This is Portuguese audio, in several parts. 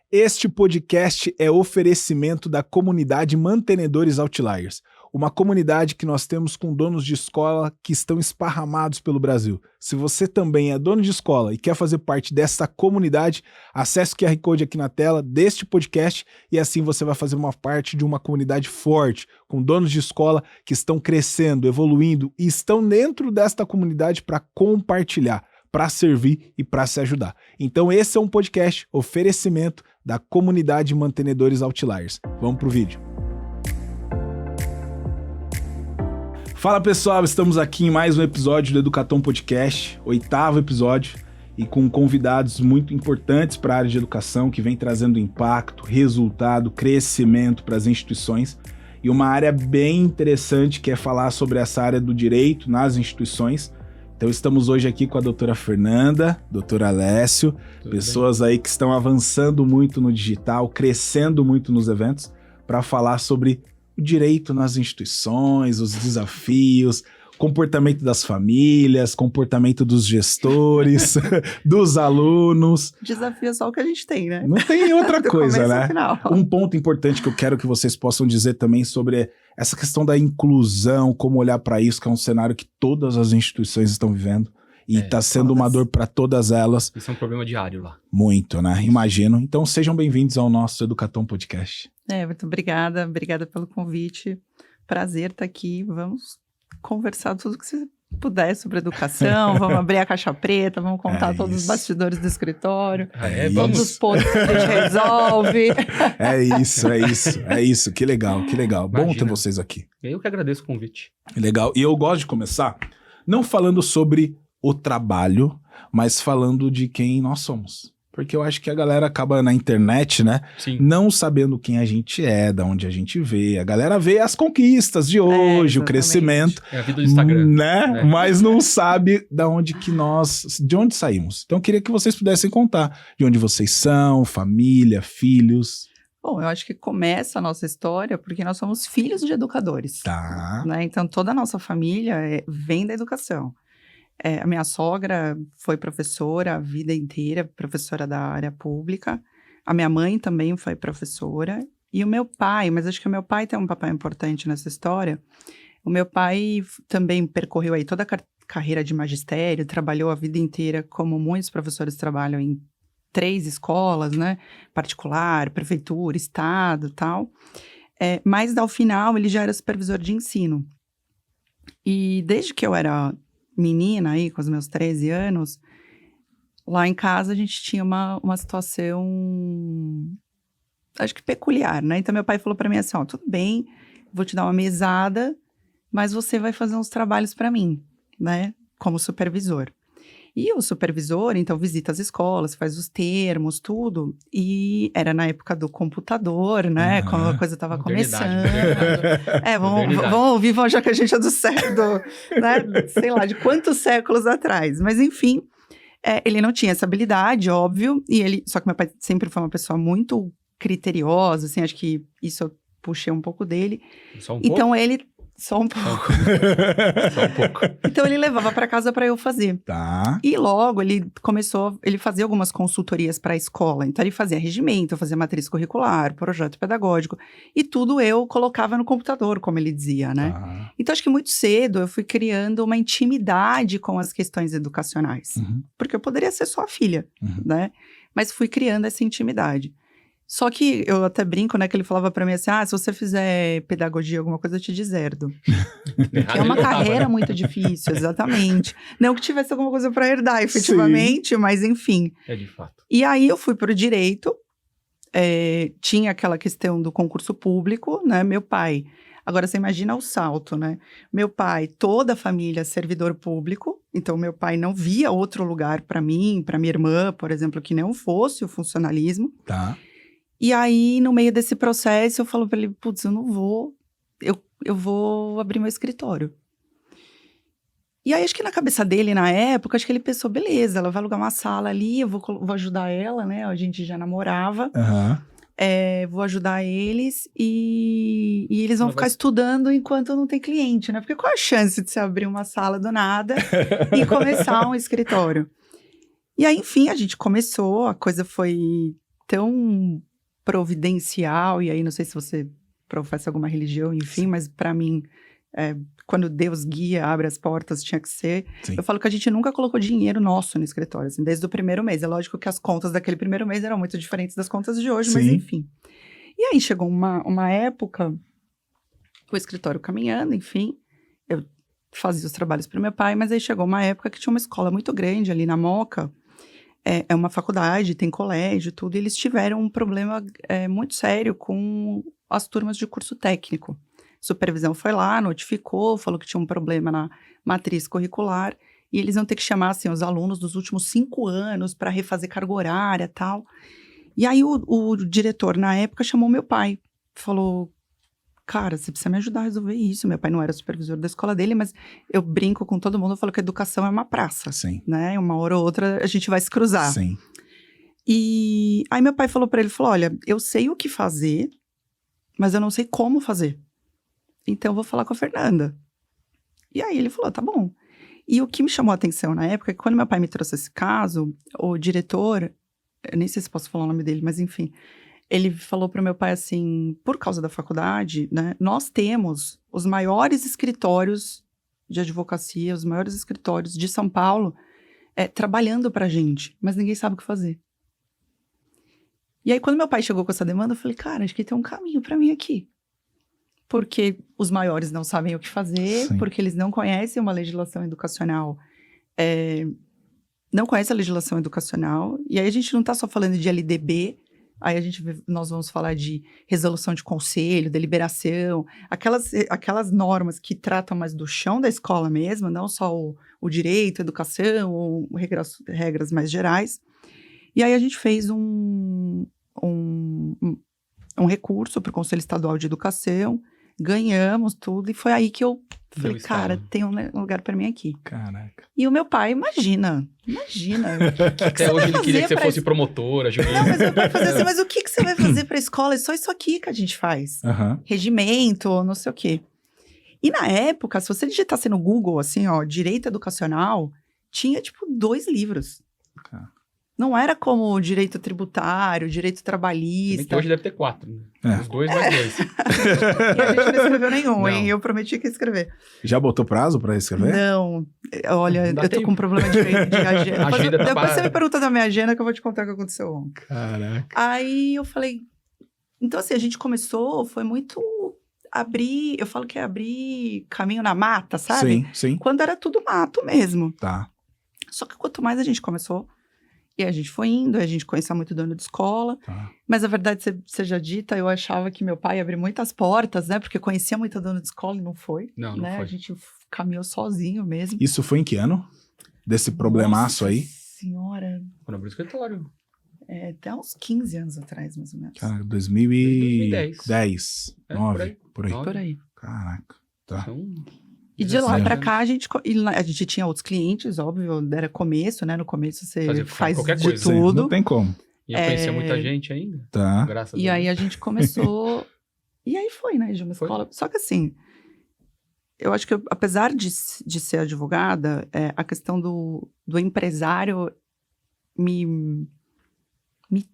Este podcast é oferecimento da comunidade Mantenedores Outliers, uma comunidade que nós temos com donos de escola que estão esparramados pelo Brasil. Se você também é dono de escola e quer fazer parte dessa comunidade, acesse o QR Code aqui na tela deste podcast e assim você vai fazer uma parte de uma comunidade forte, com donos de escola que estão crescendo, evoluindo e estão dentro desta comunidade para compartilhar, para servir e para se ajudar. Então esse é um podcast oferecimento da comunidade Mantenedores Outliers. Vamos pro vídeo. Fala pessoal, estamos aqui em mais um episódio do Educatom Podcast, 8º episódio, e com convidados muito importantes para a área de educação, que vem trazendo impacto, resultado, crescimento para as instituições, e uma área bem interessante que é falar sobre essa área do direito nas instituições. Então estamos hoje aqui com a doutora Fernanda, doutora Alessio, pessoas aí que estão avançando muito no digital, crescendo muito nos eventos, para falar sobre o direito nas instituições, os desafios, comportamento das famílias, comportamento dos gestores, dos alunos. Desafio é só o que a gente tem, né? Não tem outra coisa, né? Final. Um ponto importante que eu quero que vocês possam dizer também sobre essa questão da inclusão, como olhar para isso, que é um cenário que todas as instituições estão vivendo. E está sendo uma dor para todas elas. Isso é um problema diário lá. Muito, né? Imagino. Então sejam bem-vindos ao nosso Educatom Podcast. Muito obrigada. Obrigada pelo convite. Prazer estar aqui. Vamos conversar tudo que você puder sobre educação. Vamos abrir a caixa preta. Vamos contar todos os bastidores do escritório. Todos os pontos que a gente resolve. É isso. Que legal. Imagina. Bom ter vocês aqui. Eu que agradeço o convite. Legal. E eu gosto de começar não falando sobre o trabalho, mas falando de quem nós somos. Porque eu acho que a galera acaba na internet, né? Sim. Não sabendo quem a gente é, da onde a gente vê. A galera vê as conquistas de hoje, o crescimento. É a vida do Instagram. Né? Mas não sabe de onde saímos. Então eu queria que vocês pudessem contar de onde vocês são, família, filhos. Bom, eu acho que começa a nossa história porque nós somos filhos de educadores. Tá. Né? Então toda a nossa família vem da educação. A minha sogra foi professora a vida inteira, professora da área pública. A minha mãe também foi professora. E o meu pai, mas acho que o meu pai tem um papel importante nessa história. O meu pai também percorreu aí toda a carreira de magistério, trabalhou a vida inteira, como muitos professores trabalham em 3 escolas, né? Particular, prefeitura, estado, tal. Mas ao final ele já era supervisor de ensino. E desde que eu era menina aí, com os meus 13 anos, lá em casa a gente tinha uma situação, acho que peculiar, né? Então meu pai falou pra mim assim, tudo bem, vou te dar uma mesada, mas você vai fazer uns trabalhos pra mim, né? Como supervisor. E o supervisor, então, visita as escolas, faz os termos, tudo. E era na época do computador, né? Quando a coisa estava começando. Vamos ouvir, já que a gente é do século, né? Sei lá, de quantos séculos atrás. Mas, enfim, ele não tinha essa habilidade, óbvio. Só que meu pai sempre foi uma pessoa muito criteriosa, assim, acho que isso eu puxei um pouco dele. Só um então, pouco? ele... Só um pouco. Só um pouco. Então, ele levava para casa para eu fazer. Tá. E logo, ele fazia algumas consultorias para a escola. Então, ele fazia regimento, fazia matriz curricular, projeto pedagógico. E tudo eu colocava no computador, como ele dizia, né? Tá. Então, acho que muito cedo eu fui criando uma intimidade com as questões educacionais. Uhum. Porque eu poderia ser só a filha, né? Mas fui criando essa intimidade. Só que eu até brinco, né, que ele falava pra mim assim, se você fizer pedagogia, alguma coisa, eu te deserdo. Que é uma carreira muito difícil, exatamente. Não que tivesse alguma coisa pra herdar, efetivamente, mas enfim. É de fato. E aí eu fui pro direito, tinha aquela questão do concurso público, né, meu pai. Agora você imagina o salto, né? Meu pai, toda a família servidor público, então meu pai não via outro lugar pra mim, pra minha irmã, por exemplo, que não fosse o funcionalismo. Tá. E aí, no meio desse processo, eu falo pra ele, putz, eu não vou, eu vou abrir meu escritório. E aí, acho que na cabeça dele, na época, acho que ele pensou, beleza, ela vai alugar uma sala ali, eu vou ajudar ela, né, a gente já namorava, vou ajudar eles e eles vão ficar estudando enquanto não tem cliente, né, porque qual a chance de você abrir uma sala do nada e começar um escritório? E aí, enfim, a gente começou, a coisa foi tão providencial, e aí não sei se você professa alguma religião, enfim, mas para mim, quando Deus guia, abre as portas, tinha que ser. Sim. Eu falo que a gente nunca colocou dinheiro nosso no escritório, assim, desde o primeiro mês. É lógico que as contas daquele primeiro mês eram muito diferentes das contas de hoje, mas Sim. enfim. E aí chegou uma época, o escritório caminhando, enfim, eu fazia os trabalhos para meu pai, mas aí chegou uma época que tinha uma escola muito grande ali na Moca, é uma faculdade, tem colégio, tudo, e eles tiveram um problema muito sério com as turmas de curso técnico. Supervisão foi lá, notificou, falou que tinha um problema na matriz curricular, e eles iam ter que chamar, assim, os alunos dos últimos 5 anos para refazer carga horária e tal. E aí o diretor, na época, chamou meu pai, falou, cara, você precisa me ajudar a resolver isso. Meu pai não era supervisor da escola dele, mas eu brinco com todo mundo, eu falo que a educação é uma praça, Sim. né? Uma hora ou outra a gente vai se cruzar. Sim. E aí meu pai falou pra ele, falou, olha, eu sei o que fazer, mas eu não sei como fazer. Então eu vou falar com a Fernanda. E aí ele falou, tá bom. E o que me chamou a atenção na época é que quando meu pai me trouxe esse caso, o diretor, eu nem sei se posso falar o nome dele, mas enfim, ele falou para o meu pai assim, por causa da faculdade, né, nós temos os maiores escritórios de advocacia, os maiores escritórios de São Paulo, trabalhando pra gente, mas ninguém sabe o que fazer. E aí, quando meu pai chegou com essa demanda, eu falei, cara, acho que tem um caminho para mim aqui. Porque os maiores não sabem o que fazer, Sim. porque eles não conhecem uma legislação educacional, não conhecem a legislação educacional, e aí a gente não está só falando de LDB, aí nós vamos falar de resolução de conselho, deliberação, aquelas normas que tratam mais do chão da escola mesmo, não só o direito, a educação, ou regras mais gerais. E aí a gente fez um recurso para o Conselho Estadual de Educação, ganhamos tudo, e foi aí que eu falei, cara, tem um lugar para mim aqui. Caraca. E o meu pai, imagina. Até hoje ele queria que você fosse promotora, juíza. Não, mas meu pai fazia assim, mas o que você vai fazer para a escola? É só isso aqui que a gente faz. Uhum. Regimento, não sei o quê. E na época, se você digitasse no Google, assim, ó, direito educacional, tinha, tipo, 2 livros. Tá. Não era como direito tributário, direito trabalhista. Hoje deve ter 4, né? Os 2 mais 2. E a gente não escreveu nenhum, Não. hein? Eu prometi que ia escrever. Já botou prazo pra escrever? Não. Olha, Não dá eu tô tempo. com um problema de agenda. Agenda tá Depois parada. você me pergunta da minha agenda que eu vou te contar o que aconteceu ontem. Caraca. Aí eu falei... Então, assim, a gente começou, foi muito abrir... Eu falo que é abrir caminho na mata, sabe? Sim, sim. Quando era tudo mato mesmo. Tá. Só que quanto mais a gente começou... E a gente foi indo, a gente conhecia muito dono de escola. Tá. Mas a verdade seja dita, eu achava que meu pai ia abrir muitas portas, né? Porque conhecia muito dono de escola e não foi. Não né? foi. A gente caminhou sozinho mesmo. Isso foi em que ano? Desse problemaço aí? Senhora, Quando abriu o escritório. até uns 15 anos atrás, mais ou menos. Cara, 2010. É, 9, por aí. 9. Por aí. Caraca. Tá. Então, E de lá 17 pra anos. cá, a gente tinha outros clientes, óbvio, era começo, né? No começo você Fazia faz qualquer de coisa. Sim, tudo. não tem como. E eu conhecia muita gente ainda, Tá. graças a E Deus. aí a gente começou... E aí foi, né? De uma Foi. escola... Só que assim, eu acho que apesar de ser advogada, a questão do empresário me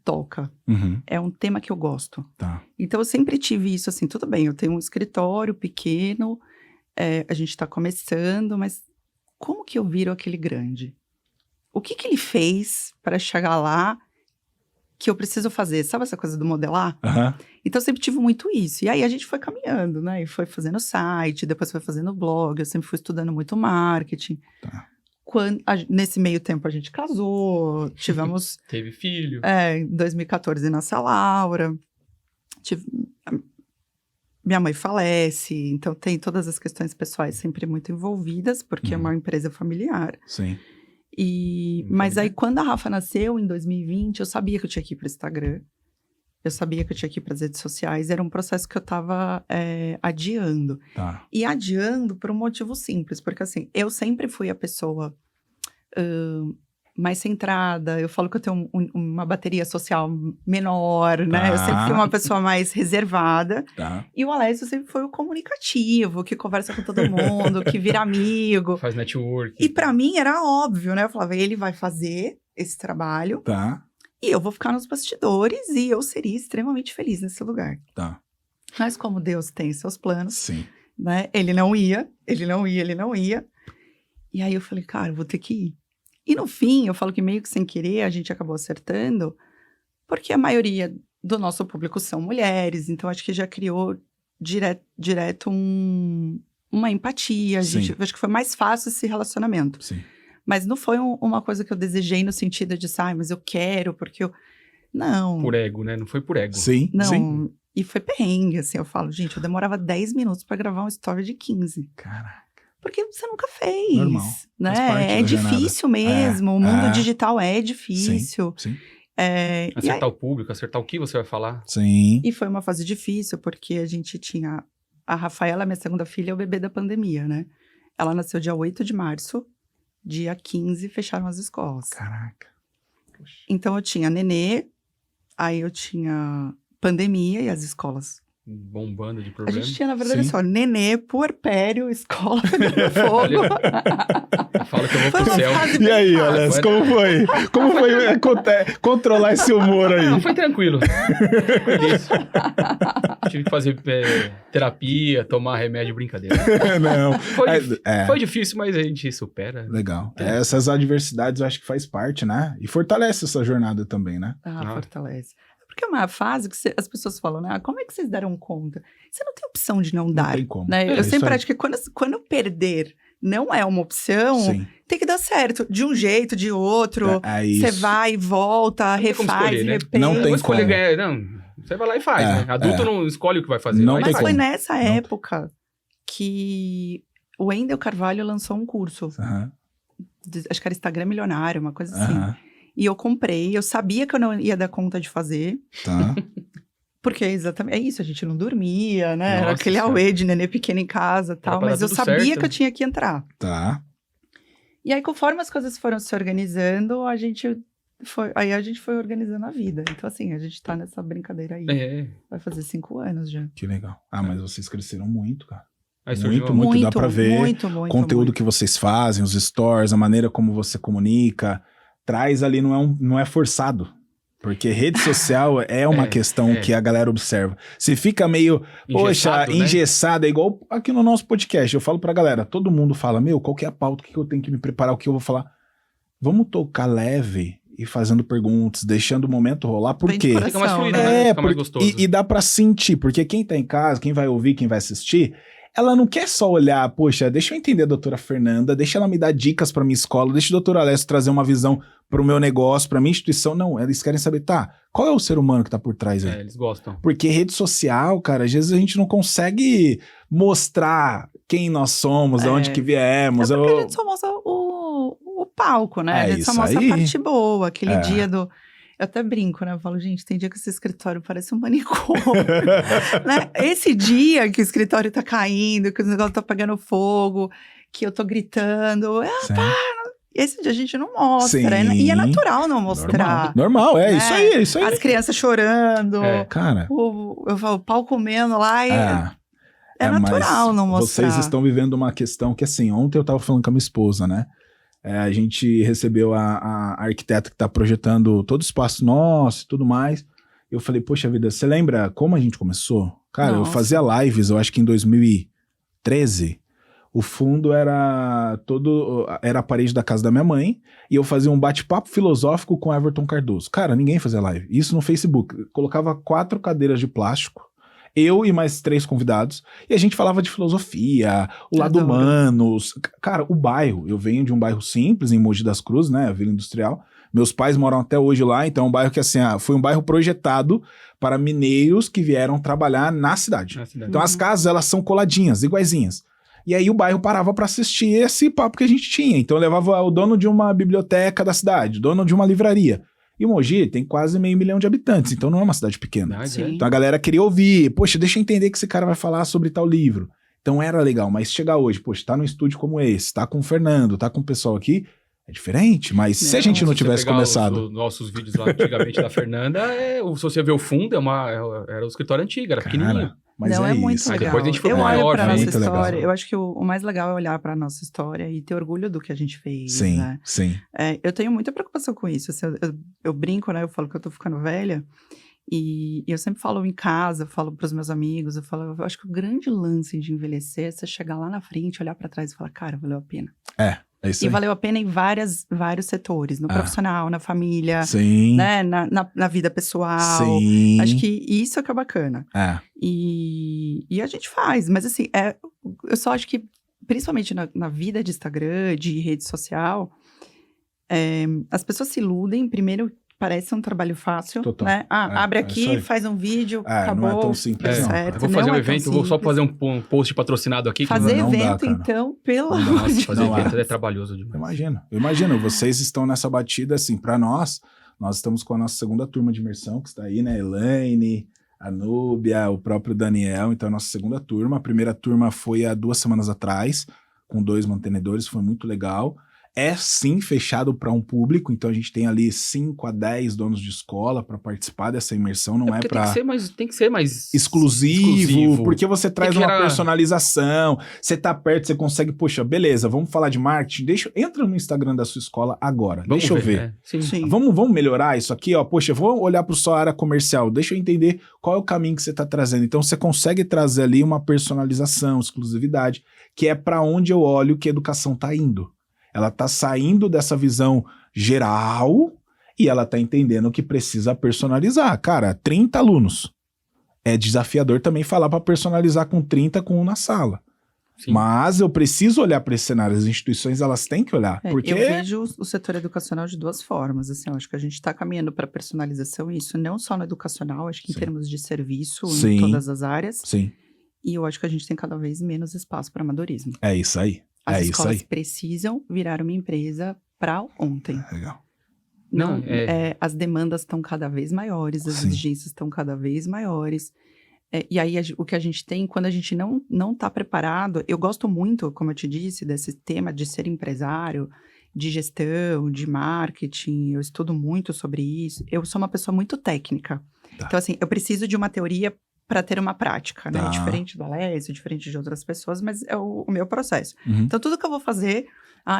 toca. Uhum. É um tema que eu gosto. Tá. Então, eu sempre tive isso assim, tudo bem, eu tenho um escritório pequeno, a gente tá começando, mas como que eu viro aquele grande? O que ele fez para chegar lá que eu preciso fazer? Sabe essa coisa do modelar? Aham. Então, eu sempre tive muito isso. E aí, a gente foi caminhando, né? E foi fazendo site, depois foi fazendo blog, eu sempre fui estudando muito marketing. Tá. Nesse meio tempo, a gente casou, tivemos... Teve filho. em 2014, nasce a Laura. Minha mãe falece, então tem todas as questões pessoais sempre muito envolvidas, porque é uma empresa familiar. Sim. Mas aí, quando a Rafa nasceu, em 2020, eu sabia que eu tinha que ir para o Instagram. Eu sabia que eu tinha que ir para as redes sociais. Era um processo que eu estava adiando. Tá. E adiando por um motivo simples, porque assim, eu sempre fui a pessoa mais centrada. Eu falo que eu tenho uma bateria social menor, né? Eu sempre fui uma pessoa mais reservada. Tá. E o Alessio sempre foi o comunicativo, que conversa com todo mundo, que vira amigo. Faz network. E pra mim era óbvio, né? Eu falava, ele vai fazer esse trabalho. Tá. E eu vou ficar nos bastidores e eu seria extremamente feliz nesse lugar. Tá. Mas como Deus tem seus planos, Sim. né? Ele não ia. E aí eu falei, cara, eu vou ter que ir. E no fim, eu falo que meio que sem querer, a gente acabou acertando, porque a maioria do nosso público são mulheres, então acho que já criou direto uma empatia. Acho que foi mais fácil esse relacionamento. Sim. Mas não foi uma coisa que eu desejei no sentido de, mas eu quero, porque eu... Não. Por ego, né? Não foi por ego. Sim, não. Sim. E foi perrengue, assim, eu falo, gente, eu demorava 10 minutos pra gravar uma story de 15. Caraca. Porque você nunca fez, Normal. né? É difícil mesmo, o mundo digital é difícil. Sim. Acertar o público, acertar o que você vai falar. Sim. E foi uma fase difícil, porque a gente tinha... A Rafaela, minha segunda filha, é o bebê da pandemia, né? Ela nasceu dia 8 de março, dia 15 fecharam as escolas. Caraca. Poxa. Então eu tinha nenê, aí eu tinha pandemia e as escolas. Bombando de A problemas. gente tinha, na verdade, só nenê, puerpério, escola pegando fogo. Fala que eu vou pro céu. E aí, Alex, como foi? Como foi controlar esse humor aí? Não, foi tranquilo. Tive que fazer terapia, tomar remédio, brincadeira. Não. Foi difícil, mas a gente supera. Legal. Essas adversidades eu acho que faz parte, né? E fortalece essa jornada também, né? Fortalece. Porque é uma fase que as pessoas falam, né? Como é que vocês deram conta? Você não tem opção de não dar. Não tem como. Né? Eu sempre acho que quando perder não é uma opção, tem que dar certo. De um jeito, de outro. Você vai e volta, refaz, repete. Não tem escolher ganhar. Não, você vai lá e faz, né? Adulto não escolhe o que vai fazer. Mas foi nessa época que o Wendel Carvalho lançou um curso. Acho que era Instagram Milionário, uma coisa assim. E eu comprei, eu sabia que eu não ia dar conta de fazer. Tá. Porque exatamente, é isso, a gente não dormia, né? Era aquele auê de nenê pequeno em casa e tal, mas eu sabia que eu tinha que entrar. Tá. E aí, conforme as coisas foram se organizando, a gente foi organizando a vida. Então, assim, a gente tá nessa brincadeira aí. Vai fazer 5 anos já. Que legal. Mas vocês cresceram muito, cara. Muito, dá pra ver. Muito, conteúdo que vocês fazem, os stories, a maneira como você comunica. Traz ali, não é forçado. Porque rede social é uma questão que a galera observa. Se fica meio, engessado, é igual aqui no nosso podcast. Eu falo pra galera, todo mundo fala, qual que é a pauta, o que eu tenho que me preparar, o que eu vou falar. Vamos tocar leve e fazendo perguntas, deixando o momento rolar, por quê? Fica mais fluido, né? Fica mais gostoso. E dá pra sentir, porque quem tá em casa, quem vai ouvir, quem vai assistir... Ela não quer só olhar, poxa, deixa eu entender a doutora Fernanda, deixa ela me dar dicas pra minha escola, deixa o doutor Alessio trazer uma visão pro meu negócio, pra minha instituição. Não, eles querem saber, qual é o ser humano que tá por trás aí? Eles gostam. Porque rede social, cara, às vezes a gente não consegue mostrar quem nós somos, de onde que viemos. Porque a gente só mostra o palco, né? A gente só mostra a parte boa, aquele dia do... Eu até brinco, né? Eu falo, gente, tem dia que esse escritório parece um manicômio. Né? Esse dia que o escritório tá caindo, que o negócio tá pegando fogo, que eu tô gritando. Esse dia a gente não mostra. E é natural não mostrar. Normal, né? Isso aí. As crianças chorando. Cara. Eu falo, o pau comendo lá. É natural não mostrar. Vocês estão vivendo uma questão que, assim, ontem eu tava falando com a minha esposa, né? A gente recebeu a arquiteta que está projetando todo o espaço nosso e tudo mais. Eu falei, poxa vida, você lembra como a gente começou? Cara, eu fazia lives, eu acho que em 2013. O fundo era a parede da casa da minha mãe. E eu fazia um bate-papo filosófico com Everton Cardoso. Cara, ninguém fazia live. Isso no Facebook. Colocava 4 cadeiras de plástico. Eu e mais 3 convidados, e a gente falava de filosofia, o lado humano. Cara, o bairro, eu venho de um bairro simples, em Mogi das Cruzes, né, a Vila Industrial. Meus pais moram até hoje lá, então é um bairro que, assim, foi um bairro projetado para mineiros que vieram trabalhar na cidade. Então as casas, elas são coladinhas, iguaizinhas. E aí o bairro parava para assistir esse papo que a gente tinha. Então eu levava o dono de uma biblioteca da cidade, o dono de uma livraria. E Mogi tem quase 500 mil de habitantes, então não é uma cidade pequena. Então a galera queria ouvir, poxa, deixa eu entender que esse cara vai falar sobre tal livro. Então era legal, mas chegar hoje, poxa, tá num estúdio como esse, tá com o Fernando, tá com o pessoal aqui, é diferente, mas se a gente não tivesse começado... Os nossos vídeos lá antigamente da Fernanda, se você ver o fundo, era o escritório antigo, era pequenininho. Mas não, é muito isso, legal. Depois a gente foi eu maior, olho pra né? nossa Muito história. legal. Eu acho que o mais legal é olhar pra nossa história e ter orgulho do que a gente fez, Sim, né? sim. Eu tenho muita preocupação com isso. Assim, eu brinco, né? Eu falo que eu tô ficando velha. E eu sempre falo em casa, eu falo pros meus amigos, eu acho que o grande lance de envelhecer é você chegar lá na frente, olhar pra trás e falar, cara, valeu a pena. É isso E aí. valeu a pena em vários setores, no profissional, na família, Sim. né, na vida pessoal. Sim. Acho que isso é que é bacana. É. E a gente faz, mas assim, eu só acho que, principalmente na vida de Instagram, de rede social, as pessoas se iludem, primeiro parece um trabalho fácil, Total. né? Abre isso aqui, aí. faz um vídeo, Não acabou, é tão simples, deu não. certo. Eu vou fazer não um é tão evento, vou só simples. fazer um post patrocinado aqui. Fazer Não dá, evento, cara. então, pelo Não dá. amor Nossa, de fazer Não, evento é trabalhoso demais. Imagino. Vocês estão nessa batida, assim, pra nós estamos com a nossa segunda turma de imersão, que está aí, né? Elaine, a Núbia, o próprio Daniel, então a nossa segunda turma. A primeira turma foi há 2 semanas atrás, com 2 mantenedores, foi muito legal. É sim fechado para um público, então a gente tem ali 5 a 10 donos de escola para participar dessa imersão, não é para tem que ser mais exclusivo, porque você traz uma gerar... personalização, você tá perto, você consegue, poxa, beleza, vamos falar de marketing, entra no Instagram da sua escola agora, deixa eu ver. Sim. Vamos melhorar isso aqui, ó, poxa, vou olhar para sua área comercial, deixa eu entender qual é o caminho que você tá trazendo, então você consegue trazer ali uma personalização, exclusividade, que é para onde eu olho que a educação tá indo. Ela tá saindo dessa visão geral e ela tá entendendo que precisa personalizar. Cara, 30 alunos. É desafiador também falar para personalizar com 30 com um na sala. Sim. Mas eu preciso olhar para esse cenário. As instituições, elas têm que olhar. Porque... Eu vejo o setor educacional de 2 formas. Assim, eu acho que a gente está caminhando para personalização, e isso não só no educacional, acho que em termos de serviço, em todas as áreas. Sim. E eu acho que a gente tem cada vez menos espaço para amadorismo. É isso aí. As escolas precisam virar uma empresa para ontem. Legal. As demandas estão cada vez maiores, as exigências estão cada vez maiores. E aí, o que a gente tem, quando a gente não está preparado... Eu gosto muito, como eu te disse, desse tema de ser empresário, de gestão, de marketing. Eu estudo muito sobre isso. Eu sou uma pessoa muito técnica. Tá. Então, assim, eu preciso de uma teoria para ter uma prática, né? Diferente do Alessio, diferente de outras pessoas, mas é o meu processo. Então, tudo que eu vou fazer...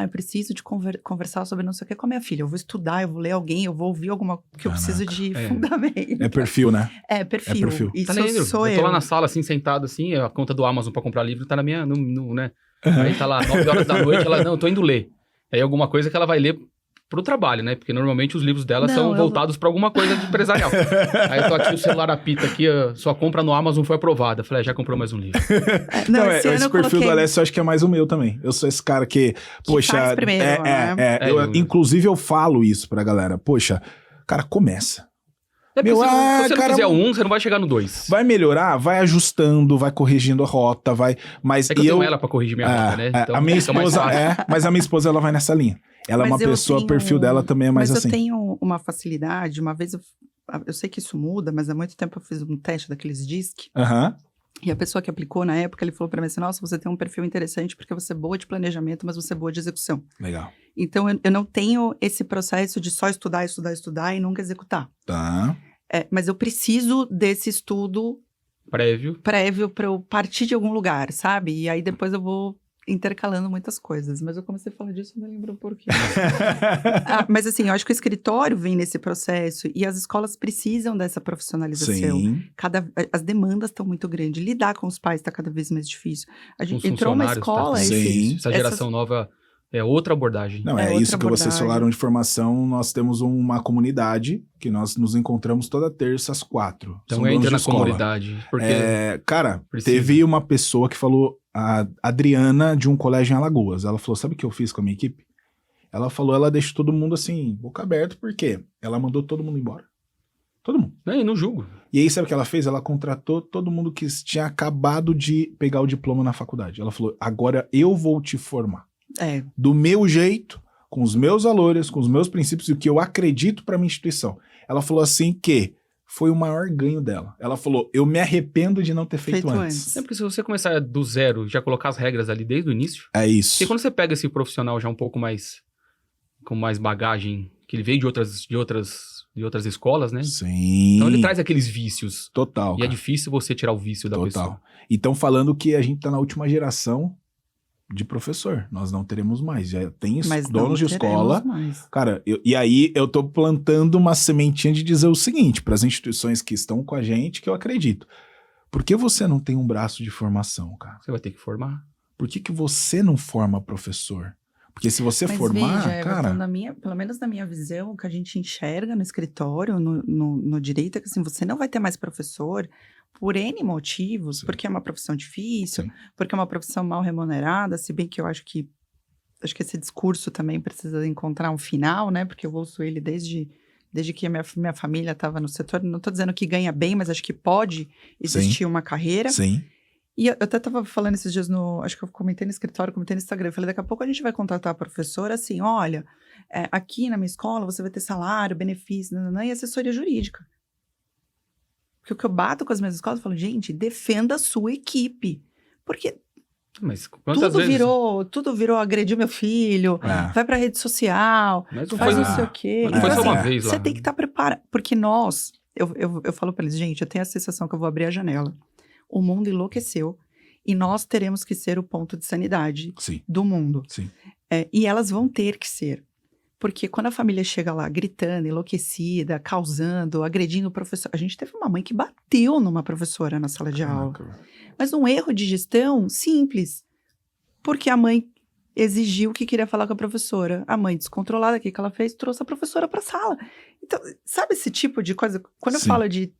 eu preciso de conversar sobre não sei o que com a minha filha. Eu vou estudar, eu vou ler alguém, eu vou ouvir alguma... que eu preciso de fundamento. É perfil, né? É perfil. Isso tá sou eu. Tô lá na sala, assim, sentado, assim, a conta do Amazon pra comprar livro tá na minha... né? Aí tá lá, 9 horas da noite, ela... Não, tô indo ler. Aí alguma coisa que ela vai ler... pro trabalho, né? Porque normalmente os livros dela são voltados para alguma coisa de empresarial. Aí eu tô aqui, o celular apita aqui, sua compra no Amazon foi aprovada. Eu falei, já comprou mais um livro. Esse perfil do Alessio eu acho que é mais o meu também. Eu sou esse cara que poxa... faz primeiro, inclusive eu falo isso pra galera. Poxa, cara, começa. Se você não fizer você não vai chegar no 2. Vai melhorar, vai ajustando, vai corrigindo a rota, vai... Mas eu tenho ela pra corrigir minha rota, né? Então, a minha esposa mas a minha esposa, ela vai nessa linha. Ela é uma pessoa, o perfil dela também é mais assim. Mas eu tenho uma facilidade, uma vez eu sei que isso muda, mas há muito tempo eu fiz um teste daqueles DISC. E a pessoa que aplicou na época, ele falou pra mim assim, nossa, você tem um perfil interessante porque você é boa de planejamento, mas você é boa de execução. Legal. Então, eu não tenho esse processo de só estudar e nunca executar. Tá. Mas eu preciso desse estudo prévio para eu partir de algum lugar, sabe? E aí depois eu vou intercalando muitas coisas. Mas eu comecei a falar disso e não lembro por quê. Mas assim, eu acho que o escritório vem nesse processo e as escolas precisam dessa profissionalização. Sim. As demandas estão muito grandes. Lidar com os pais está cada vez mais difícil. A gente entrou numa escola... Essa geração nova... É outra abordagem. Não, é isso que vocês falaram de formação. Nós temos uma comunidade que nós nos encontramos toda terça às 4. Então entra na comunidade. Porque teve uma pessoa que falou, a Adriana, de um colégio em Alagoas. Ela falou, sabe o que eu fiz com a minha equipe? Ela falou, ela deixou todo mundo assim, boca aberta, porque ela mandou todo mundo embora. Todo mundo. Não julgo. E aí, sabe o que ela fez? Ela contratou todo mundo que tinha acabado de pegar o diploma na faculdade. Ela falou, agora eu vou te formar. Do meu jeito, com os meus valores, com os meus princípios e o que eu acredito para minha instituição. Ela falou assim que foi o maior ganho dela. Ela falou, eu me arrependo de não ter feito antes. Porque se você começar do zero, já colocar as regras ali desde o início... É isso. Porque quando você pega esse profissional já um pouco mais... com mais bagagem, que ele veio de outras de outras escolas, né? Sim. Então ele traz aqueles vícios. Total. E é difícil você tirar o vício da pessoa. E estão falando que a gente tá na última geração de professor. Nós não teremos mais. Já tem donos de escola. Mais. Cara, e aí eu tô plantando uma sementinha de dizer o seguinte, para as instituições que estão com a gente, que eu acredito. Por que você não tem um braço de formação, cara? Você vai ter que formar. Por que você não forma professor? Porque se você formar, veja, cara... pelo menos na minha visão, o que a gente enxerga no escritório, no direito, é que assim, você não vai ter mais professor por N motivos, Sim. porque é uma profissão difícil, Sim. porque é uma profissão mal remunerada, se bem que eu acho que esse discurso também precisa encontrar um final, né? Porque eu ouço ele desde que a minha família estava no setor. Não estou dizendo que ganha bem, mas acho que pode existir uma carreira. Sim. E eu até estava falando esses dias acho que eu comentei no escritório, comentei no Instagram, eu falei, daqui a pouco a gente vai contratar a professora assim, olha, aqui na minha escola você vai ter salário, benefício, e assessoria jurídica. Porque o que eu bato com as minhas escolas, eu falo, gente, defenda a sua equipe. Porque mas quantas vezes... tudo virou agredir meu filho, vai pra rede social, mas não faz foi, não sei o quê. Mas não foi só uma assim, vez lá. Você tem que estar preparado, porque eu falo pra eles, gente, eu tenho a sensação que eu vou abrir a janela. O mundo enlouqueceu e nós teremos que ser o ponto de sanidade do mundo. Sim. E elas vão ter que ser. Porque quando a família chega lá gritando, enlouquecida, causando, agredindo o professor... A gente teve uma mãe que bateu numa professora na sala de aula. Mas um erro de gestão simples. Porque a mãe exigiu que queria falar com a professora. A mãe descontrolada, o que ela fez? Trouxe a professora para a sala. Então, sabe esse tipo de coisa? Quando eu falo de...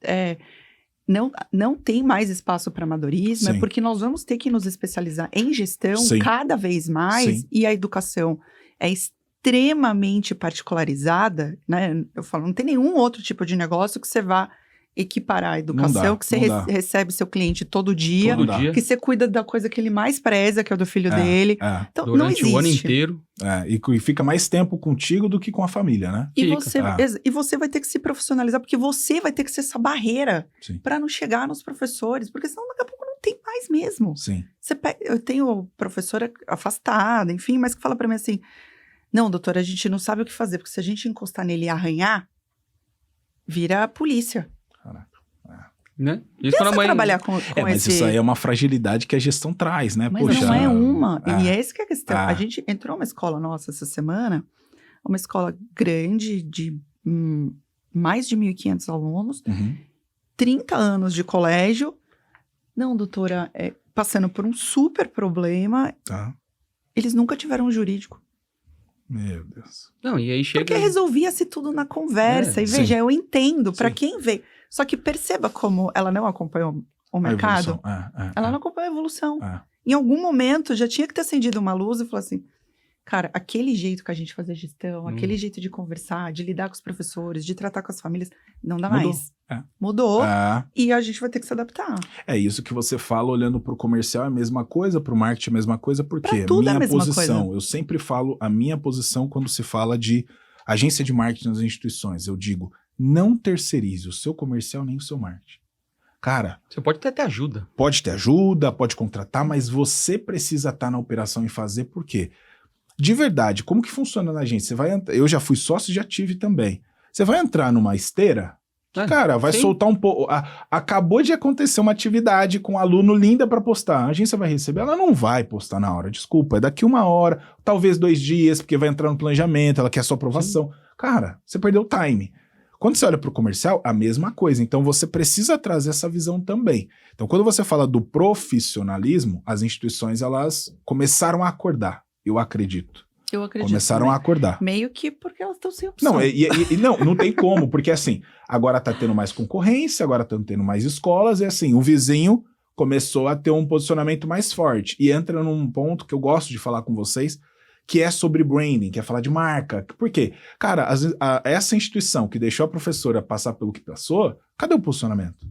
Não tem mais espaço para amadorismo, é porque nós vamos ter que nos especializar em gestão cada vez mais, e a educação é extremamente particularizada, né? Eu falo, não tem nenhum outro tipo de negócio que você vá equiparar a educação, que você recebe seu cliente todo dia, que você cuida da coisa que ele mais preza, que é o do filho dele. Então, durante não existe. o ano inteiro. E fica mais tempo contigo do que com a família, né? E você vai ter que se profissionalizar, porque você vai ter que ser essa barreira para não chegar nos professores, porque senão daqui a pouco não tem mais mesmo. Sim. Eu tenho professora afastada, enfim, mas que fala para mim assim, não, doutora, a gente não sabe o que fazer, porque se a gente encostar nele e arranhar, vira a polícia. Caraca. Né? Isso quando a mãe... trabalhar com mas isso aí é uma fragilidade que a gestão traz, né? Mas não é uma. E é isso que é a questão. A gente entrou numa escola nossa essa semana, uma escola grande de mais de 1.500 alunos, 30 anos de colégio. Não, doutora, passando por um super problema. Eles nunca tiveram um jurídico. Meu Deus. Não, e aí chega... Porque resolvia-se tudo na conversa. E veja, eu entendo, para quem vê. Só que perceba como ela não acompanhou o mercado. Ela não acompanhou a evolução. Em algum momento, já tinha que ter acendido uma luz e falou assim, cara, aquele jeito que a gente fazia gestão, aquele jeito de conversar, de lidar com os professores, de tratar com as famílias, não dá mais. Mudou. E a gente vai ter que se adaptar. É isso que você fala olhando pro comercial é a mesma coisa, pro marketing é a mesma coisa, porque pra tudo minha é a mesma posição, coisa. Eu sempre falo a minha posição quando se fala de agência de marketing nas instituições. Eu digo, não terceirize o seu comercial nem o seu marketing. Cara... Você pode até ter ajuda. Pode ter ajuda, pode contratar, mas você precisa estar na operação e fazer, por quê? De verdade, como que funciona na agência? Eu já fui sócio e já tive também. Você vai entrar numa esteira, cara, vai soltar um pouco. Acabou de acontecer uma atividade com um aluno linda para postar. A agência vai receber? Ela não vai postar na hora, desculpa. É daqui 1 hora, talvez 2 dias, porque vai entrar no planejamento, ela quer a sua aprovação. Cara, você perdeu o time. Quando você olha para o comercial, a mesma coisa. Então, você precisa trazer essa visão também. Então, quando você fala do profissionalismo, as instituições, elas começaram a acordar, eu acredito. Começaram a acordar. Meio que porque elas estão sem opção. Não, não tem como, porque assim, agora tá tendo mais concorrência, agora estão tendo mais escolas, e assim, o vizinho começou a ter um posicionamento mais forte. E entra num ponto que eu gosto de falar com vocês, que é sobre branding, que é falar de marca. Por quê? Cara, essa instituição que deixou a professora passar pelo que passou, cadê o posicionamento?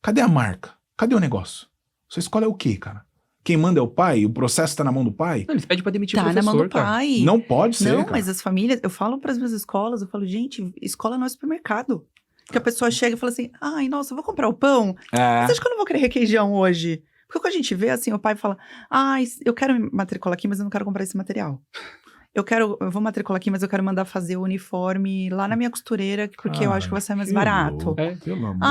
Cadê a marca? Cadê o negócio? Sua escola é o quê, cara? Quem manda é o pai? O processo tá na mão do pai? Não, eles pedem pra demitir o professor, na mão do pai. Não pode ser, Não, mas as famílias... Eu falo pras minhas escolas, eu falo, gente, escola não é supermercado. Que a pessoa chega e fala assim, ai, nossa, eu vou comprar o pão? Mas acho que eu não vou querer requeijão hoje. Porque o que a gente vê, assim, o pai fala, ai, eu quero me matricular aqui, mas eu não quero comprar esse material. eu vou matricular aqui, mas eu quero mandar fazer o uniforme lá na minha costureira, porque eu acho que vai ser mais barato.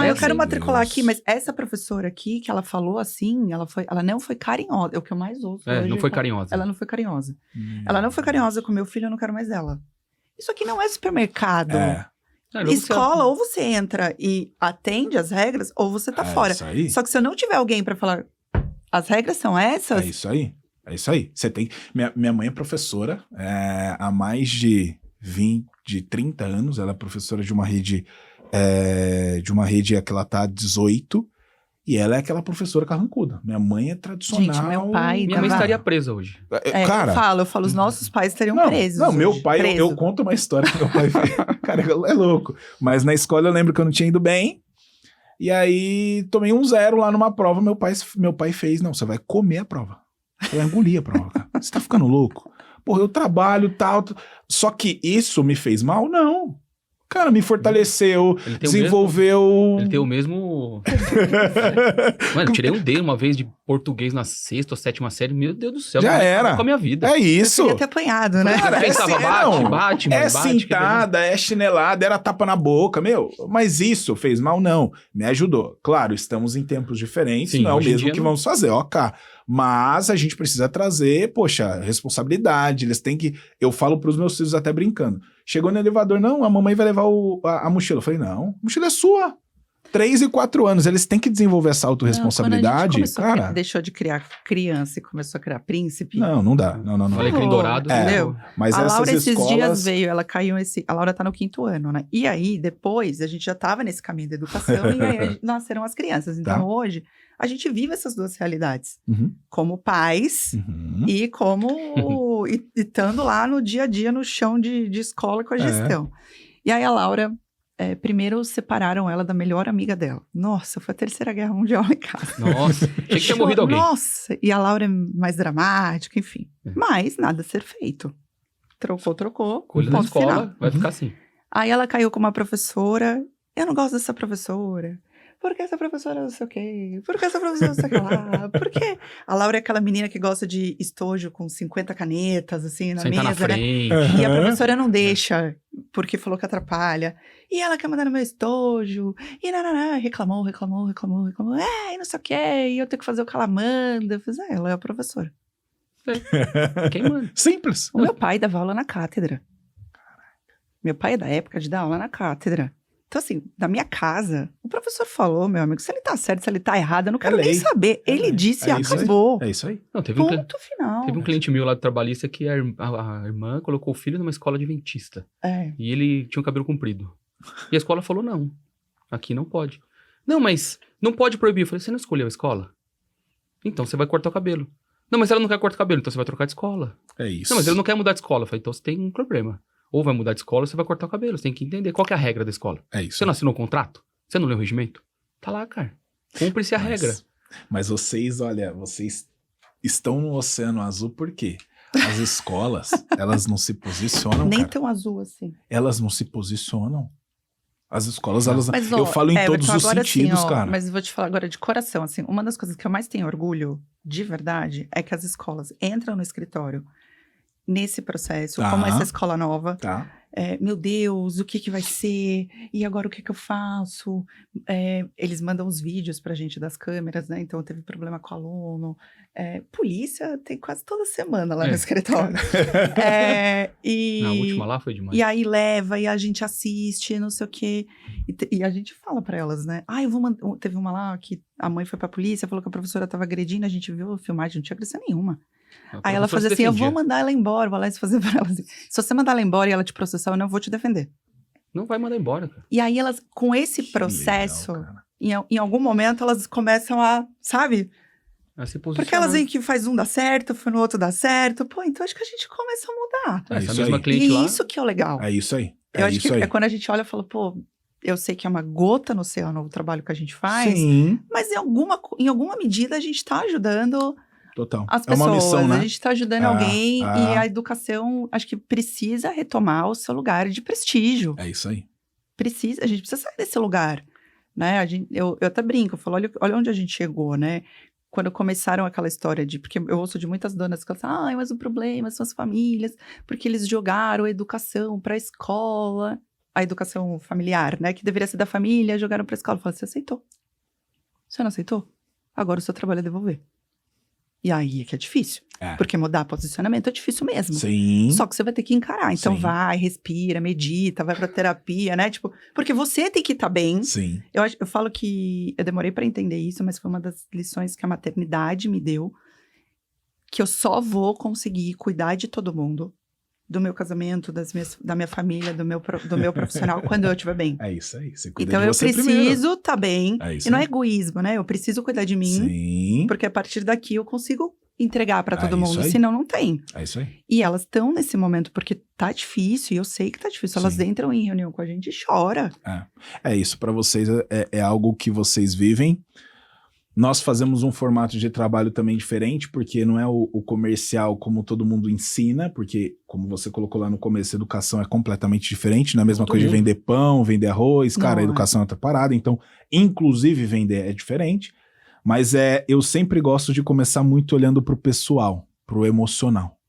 Eu quero matricular aqui, mas essa professora aqui, que ela falou assim, ela não foi carinhosa, é o que eu mais ouço hoje. Não foi carinhosa. Ela não foi carinhosa. Ela não foi carinhosa com meu filho, eu não quero mais ela. Isso aqui não é supermercado. Escola, ou você entra e atende as regras, ou você tá fora. Isso aí. Só que se eu não tiver alguém pra falar, as regras são essas... É isso aí. É isso aí. Você tem... Minha mãe é professora há mais de 30 anos. Ela é professora de uma rede que ela tá há 18. E ela é aquela professora carrancuda. Minha mãe é tradicional. Gente, meu pai... Minha mãe estaria presa hoje. Cara... Eu falo, os nossos pais estariam presos. Não, meu pai... Eu conto uma história que meu pai fez. Cara, é louco. Mas na escola eu lembro que eu não tinha ido bem. E aí tomei um 0 lá numa prova. Meu pai fez... Não, você vai comer a prova. Você vai engolir a prova, cara. Você tá ficando louco? Porra, eu trabalho e tal. Só que isso me fez mal? Não. Cara, me fortaleceu, desenvolveu... Ele tem o mesmo... Mano, eu tirei um D uma vez de português na 6ª ou 7ª série. Meu Deus do céu. Já era. Com a minha vida. É isso. Eu queria ter apanhado, né? Cara, pensava, bate, é cintada, é chinelada, era tapa na boca, mas isso fez mal? Não, me ajudou. Claro, estamos em tempos diferentes, sim, não é o mesmo que vamos fazer, ok. Mas a gente precisa trazer, poxa, responsabilidade, eles têm que... Eu falo pros meus filhos até brincando. Chegou no elevador, não, a mamãe vai levar a mochila. Eu falei, não, a mochila é sua. 3 e 4 anos, eles têm que desenvolver essa autorresponsabilidade, cara. Deixou de criar criança e começou a criar príncipe. Não dá. Não. Alecrim dourado. Entendeu? Mas a Laura esses dias veio, ela caiu a Laura tá no 5º ano, né? E aí, depois, a gente já tava nesse caminho da educação e aí nasceram as crianças. Então, hoje, a gente vive essas duas realidades. Como pais e como... e estando lá no dia a dia, no chão de escola com a gestão. E aí, a Laura... primeiro separaram ela da melhor amiga dela. Nossa, foi a 3ª Guerra Mundial em casa. Nossa, achei que tinha morrido alguém. Nossa, e a Laura é mais dramática, enfim. Mas nada a ser feito. Trocou. Coisa da escola, final. Vai ficar assim. Aí ela caiu com uma professora. Eu não gosto dessa professora. Por que essa professora não sei o quê? Por que essa professora não sei o que lá? Por que? A Laura é aquela menina que gosta de estojo com 50 canetas, assim, na mesa, na frente. Né? E a professora não deixa, porque falou que atrapalha. E ela quer mandar no meu estojo. E reclamou. E não sei o quê. E eu tenho que fazer o que ela manda. Eu fiz, ela é a professora. Quem manda? Simples. O meu pai dava aula na cátedra. Meu pai é da época de dar aula na cátedra. Então, assim, na minha casa, o professor falou, meu amigo, se ele tá certo, se ele tá errado, eu não quero nem saber. Ele disse e acabou. É isso aí. Não, teve Ponto final. Teve um cliente meu lá do trabalhista que a irmã colocou o filho numa escola adventista. E ele tinha um cabelo comprido. E a escola falou, não, aqui não pode. Não, mas não pode proibir. Eu falei, você não escolheu a escola? Então você vai cortar o cabelo. Não, mas ela não quer cortar o cabelo, então você vai trocar de escola. É isso. Não, mas ele não quer mudar de escola. Eu falei, então você tem um problema. Ou vai mudar de escola ou você vai cortar o cabelo. Você tem que entender qual que é a regra da escola. É isso. Você não assinou o contrato? Você não leu o regimento? Tá lá, cara. Cumpre-se a regra. Mas vocês, olha, vocês estão no Oceano Azul por quê? As escolas, elas não se posicionam, nem cara. tão azul assim. Elas não se posicionam. As escolas, elas... Mas, eu falo em todos os sentidos, assim, cara. Mas eu vou te falar agora de coração, assim. Uma das coisas que eu mais tenho orgulho, de verdade, é que as escolas entram no escritório nesse processo, como essa escola nova. Meu Deus, o que vai ser? E agora o que eu faço? Eles mandam os vídeos pra gente das câmeras, né? Então teve problema com o aluno. Polícia tem quase toda semana lá no escritório. Na última lá foi demais. E aí leva, e a gente assiste, não sei o quê. E a gente fala pra elas, né? Eu vou mandar... Teve uma lá que a mãe foi pra polícia, falou que a professora tava agredindo, a gente viu a filmagem, não tinha agressão nenhuma. Aí ela fazia assim, eu vou mandar ela embora. Vou lá fazer pra ela assim, se você mandar ela embora e ela te processar, eu não vou te defender. Não vai mandar embora, cara. E aí elas, com esse processo, legal, em algum momento elas começam a, sabe? A se posicionar. Porque elas veem que faz um dar certo, foi no outro dar certo. Pô, então acho que a gente começa a mudar. Essa mesma cliente lá. E isso que é o legal. É isso aí. Eu acho que é quando a gente olha e fala, pô, eu sei que é uma gota no oceano o trabalho que a gente faz. Sim. Mas em alguma medida a gente tá ajudando... Total. As pessoas, uma missão, né? A gente está ajudando alguém e a educação, acho que precisa retomar o seu lugar de prestígio. É isso aí. A gente precisa sair desse lugar, né? Eu até brinco, eu falo, olha onde a gente chegou, né? quando começaram aquela história de... Porque eu ouço de muitas donas que falam assim, mas o problema são as famílias, porque eles jogaram a educação para a escola, a educação familiar, né? Que deveria ser da família, jogaram para a escola. Eu falo, você aceitou? Você não aceitou? Agora o seu trabalho é devolver. E aí é que é difícil. Porque mudar posicionamento é difícil mesmo. Sim. Só que você vai ter que encarar. Então Sim. vai, respira, medita, vai pra terapia, né? Tipo, porque você tem que estar bem. Sim. Eu falo que eu demorei pra entender isso, mas foi uma das lições que a maternidade me deu. Que eu só vou conseguir cuidar de todo mundo. Do meu casamento, da minha família, do meu profissional, quando eu estiver bem. É isso aí. Você cuida Então de eu você preciso estar bem. isso E não aí. é egoísmo, né? Eu preciso cuidar de mim. Sim. Porque a partir daqui eu consigo entregar pra todo isso mundo. aí. Senão não tem. É isso aí. E elas estão nesse momento porque tá difícil. E eu sei que tá difícil. Elas Sim. entram em reunião com a gente e choram. É isso, para vocês é algo que vocês vivem. Nós fazemos um formato de trabalho também diferente, porque não é o comercial como todo mundo ensina, porque, como você colocou lá no começo, educação é completamente diferente, não é a mesma coisa de vender pão, vender arroz, cara, a educação é outra parada, então, inclusive vender é diferente, mas eu sempre gosto de começar muito olhando pro pessoal, pro emocional.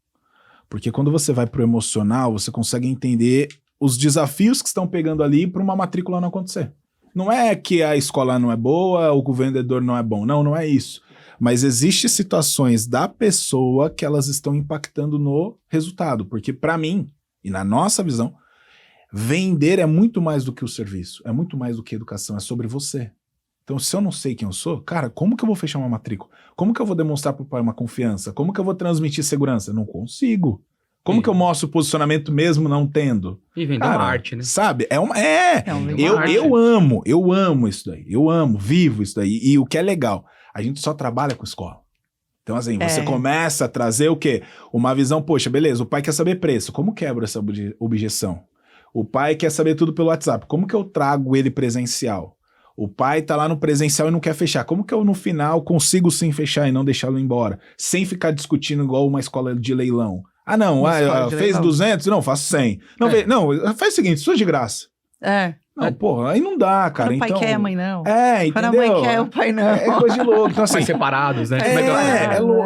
Porque quando você vai pro emocional, você consegue entender os desafios que estão pegando ali para uma matrícula não acontecer. Não é que a escola não é boa, o vendedor não é bom. Não é isso. Mas existem situações da pessoa que elas estão impactando no resultado. Porque para mim, e na nossa visão, vender é muito mais do que o serviço. É muito mais do que educação. É sobre você. Então, se eu não sei quem eu sou, cara, como que eu vou fechar uma matrícula? Como que eu vou demonstrar pro pai uma confiança? Como que eu vou transmitir segurança? Não consigo. Como que eu mostro o posicionamento mesmo não tendo? E vender uma arte, né? Sabe? arte. Eu amo isso daí. Eu amo, vivo isso daí. E o que é legal, a gente só trabalha com escola. Então, assim, você começa a trazer o quê? Uma visão, poxa, beleza, o pai quer saber preço. Como quebra essa objeção? O pai quer saber tudo pelo WhatsApp. Como que eu trago ele presencial? O pai tá lá no presencial e não quer fechar. Como que eu, no final, consigo sim fechar e não deixá-lo embora? Sem ficar discutindo igual uma escola de leilão. Ah, não, fez 200? Não, faço 100. Não, faz o seguinte, isso é de graça. Não, porra, aí não dá, cara. Quando o pai então, quer, a mãe não. entendeu? Quando a mãe quer, o pai não. É coisa de louco. Então, assim, Pais separados, né?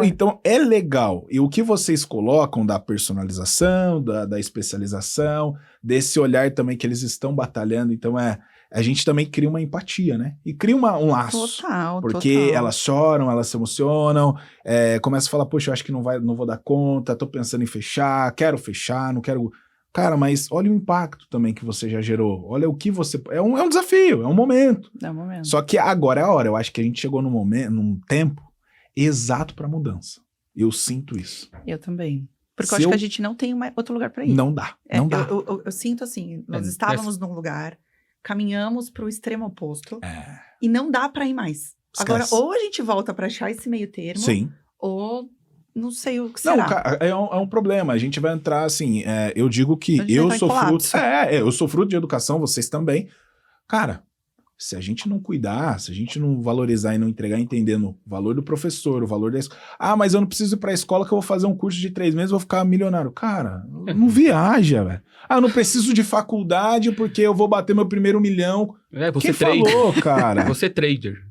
Então, é legal. E o que vocês colocam da personalização, da especialização, desse olhar também que eles estão batalhando, então a gente também cria uma empatia, né? E cria um laço. Total, porque elas choram, elas se emocionam, começam a falar, poxa, eu acho que não vou dar conta, tô pensando em fechar, quero fechar, não quero... Cara, mas olha o impacto também que você já gerou. Olha o que você... É um desafio, é um momento. É um momento. Só que agora é a hora. Eu acho que a gente chegou num tempo exato pra mudança. Eu sinto isso. Eu também. Porque eu acho que a gente não tem outro lugar pra ir. Não dá, não dá. Eu sinto assim, nós estávamos num lugar, caminhamos pro extremo oposto e não dá pra ir mais. Esquece. Agora, ou a gente volta pra achar esse meio termo, Sim. ou não sei o que será. Não, cara, é um problema. A gente vai entrar assim, eu digo que eu sou fruto... eu sou fruto de educação, vocês também. Cara, se a gente não cuidar, se a gente não valorizar e não entregar entendendo o valor do professor, o valor da escola... Ah, mas eu não preciso ir pra escola que eu vou fazer um curso de 3 meses e vou ficar milionário. Cara, não viaja, velho. Ah, eu não preciso de faculdade porque eu vou bater meu primeiro 1 milhão. Você trader. Falou, cara? Você trader.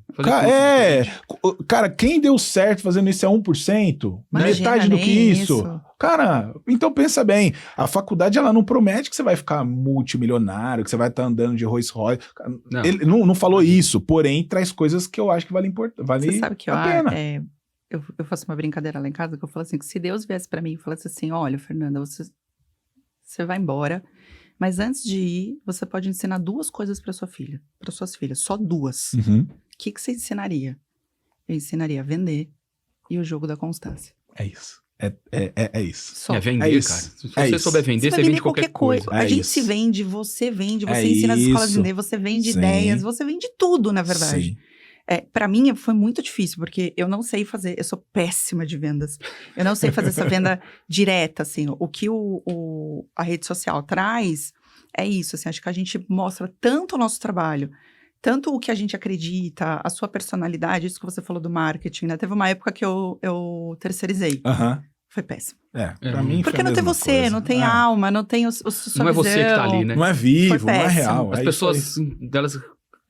Cara, quem deu certo fazendo isso é 1%? Imagina, metade do que isso. isso. Cara, então pensa bem, a faculdade ela não promete que você vai ficar multimilionário, que você vai estar andando de Rolls Royce. Ele não falou isso, porém traz coisas que eu acho que vale Você sabe que a pena. Eu faço uma brincadeira lá em casa que eu falo assim, que se Deus viesse pra mim e falasse assim, olha, Fernanda, você vai embora, mas antes de ir, você pode ensinar 2 coisas para suas filhas, só 2. Uhum. O que você ensinaria? Eu ensinaria a vender e o jogo da constância. É isso. É isso. Só. É vender, isso. cara. Se você souber vender, você vende qualquer coisa. A gente se vende, você ensina as escolas a vender, você vende ideias, você vende tudo, na verdade. Sim. Pra mim foi muito difícil, porque eu não sei fazer, eu sou péssima de vendas. Eu não sei fazer essa venda direta, assim. O que a rede social traz é isso, assim. Acho que a gente mostra tanto o nosso trabalho, tanto o que a gente acredita, a sua personalidade, isso que você falou do marketing, né? Teve uma época que eu terceirizei. Foi péssimo. Pra mim porque foi não tem você, não tem alma, não tem sua Não é visão. você que tá ali, né? Não é vivo, não é real. As pessoas, elas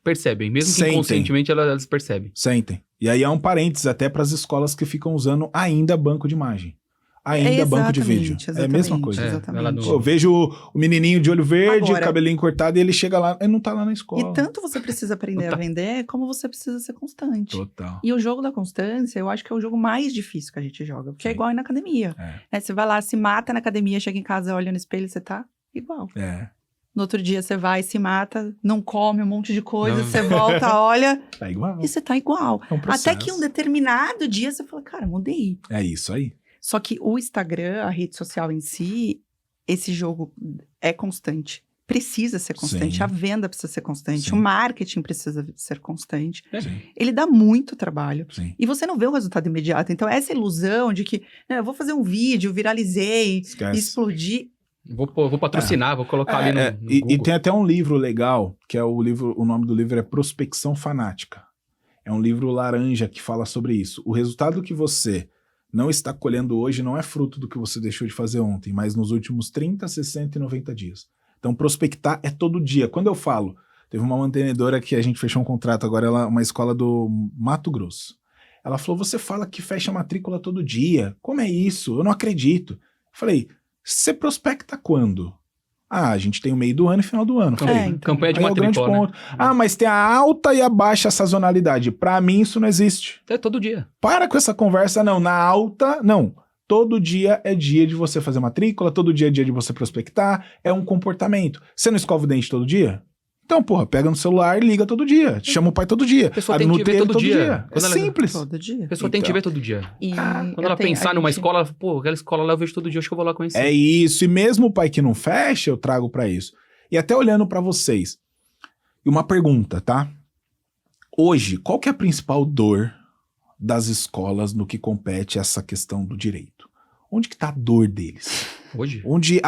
percebem. Mesmo que Sentem. inconscientemente, elas percebem. Sentem. E aí é um parênteses até para as escolas que ficam usando ainda banco de imagem. Ainda banco de vídeo. É a mesma coisa. Exatamente. Eu vejo o menininho de olho verde, Agora, o cabelinho cortado, e ele chega lá, ele não tá lá na escola. E tanto você precisa aprender a vender, como você precisa ser constante. Total. E o jogo da constância, eu acho que é o jogo mais difícil que a gente joga. Porque é igual na academia. Né? Você vai lá, se mata na academia, chega em casa, olha no espelho, você tá igual. No outro dia você vai, se mata, não come um monte de coisa, você volta, olha, tá igual. E você tá igual. É um processo. Até que um determinado dia você fala, cara, mudei. É isso aí. Só que o Instagram, a rede social em si, esse jogo é constante. Precisa ser constante. Sim. A venda precisa ser constante. Sim. O marketing precisa ser constante. Sim. Ele dá muito trabalho. Sim. E você não vê o resultado imediato. Então, essa ilusão de que eu vou fazer um vídeo, viralizei, explodir. Vou patrocinar, vou colocar ali no Google. E tem até um livro legal, que é o nome do livro é Prospecção Fanática. É um livro laranja que fala sobre isso. O resultado que você não está colhendo hoje não é fruto do que você deixou de fazer ontem, mas nos últimos 30, 60 e 90 dias. Então, prospectar é todo dia. Quando eu falo, teve uma mantenedora que a gente fechou um contrato, agora ela é uma escola do Mato Grosso. Ela falou, você fala que fecha matrícula todo dia. Como é isso? Eu não acredito. Eu falei, você prospecta quando? A gente tem o meio do ano e final do ano. Falei, campanha de matrícula, né? Mas tem a alta e a baixa sazonalidade. Pra mim, isso não existe. É todo dia. Para com essa conversa, não. Na alta, não. Todo dia é dia de você fazer matrícula, todo dia é dia de você prospectar, é um comportamento. Você não escova o dente todo dia? Então, pega no celular e liga todo dia. Chama o pai todo dia. A pessoa tem que te ver todo dia. É simples. Todo dia. A pessoa tem que te ver todo dia. E quando ela pensar numa escola, aquela escola lá eu vejo todo dia, acho que eu vou lá conhecer. É isso. E mesmo o pai que não fecha, eu trago pra isso. E até olhando pra vocês. E uma pergunta, tá? Hoje, qual que é a principal dor das escolas no que compete essa questão do direito? Onde que tá a dor deles? Hoje? Onde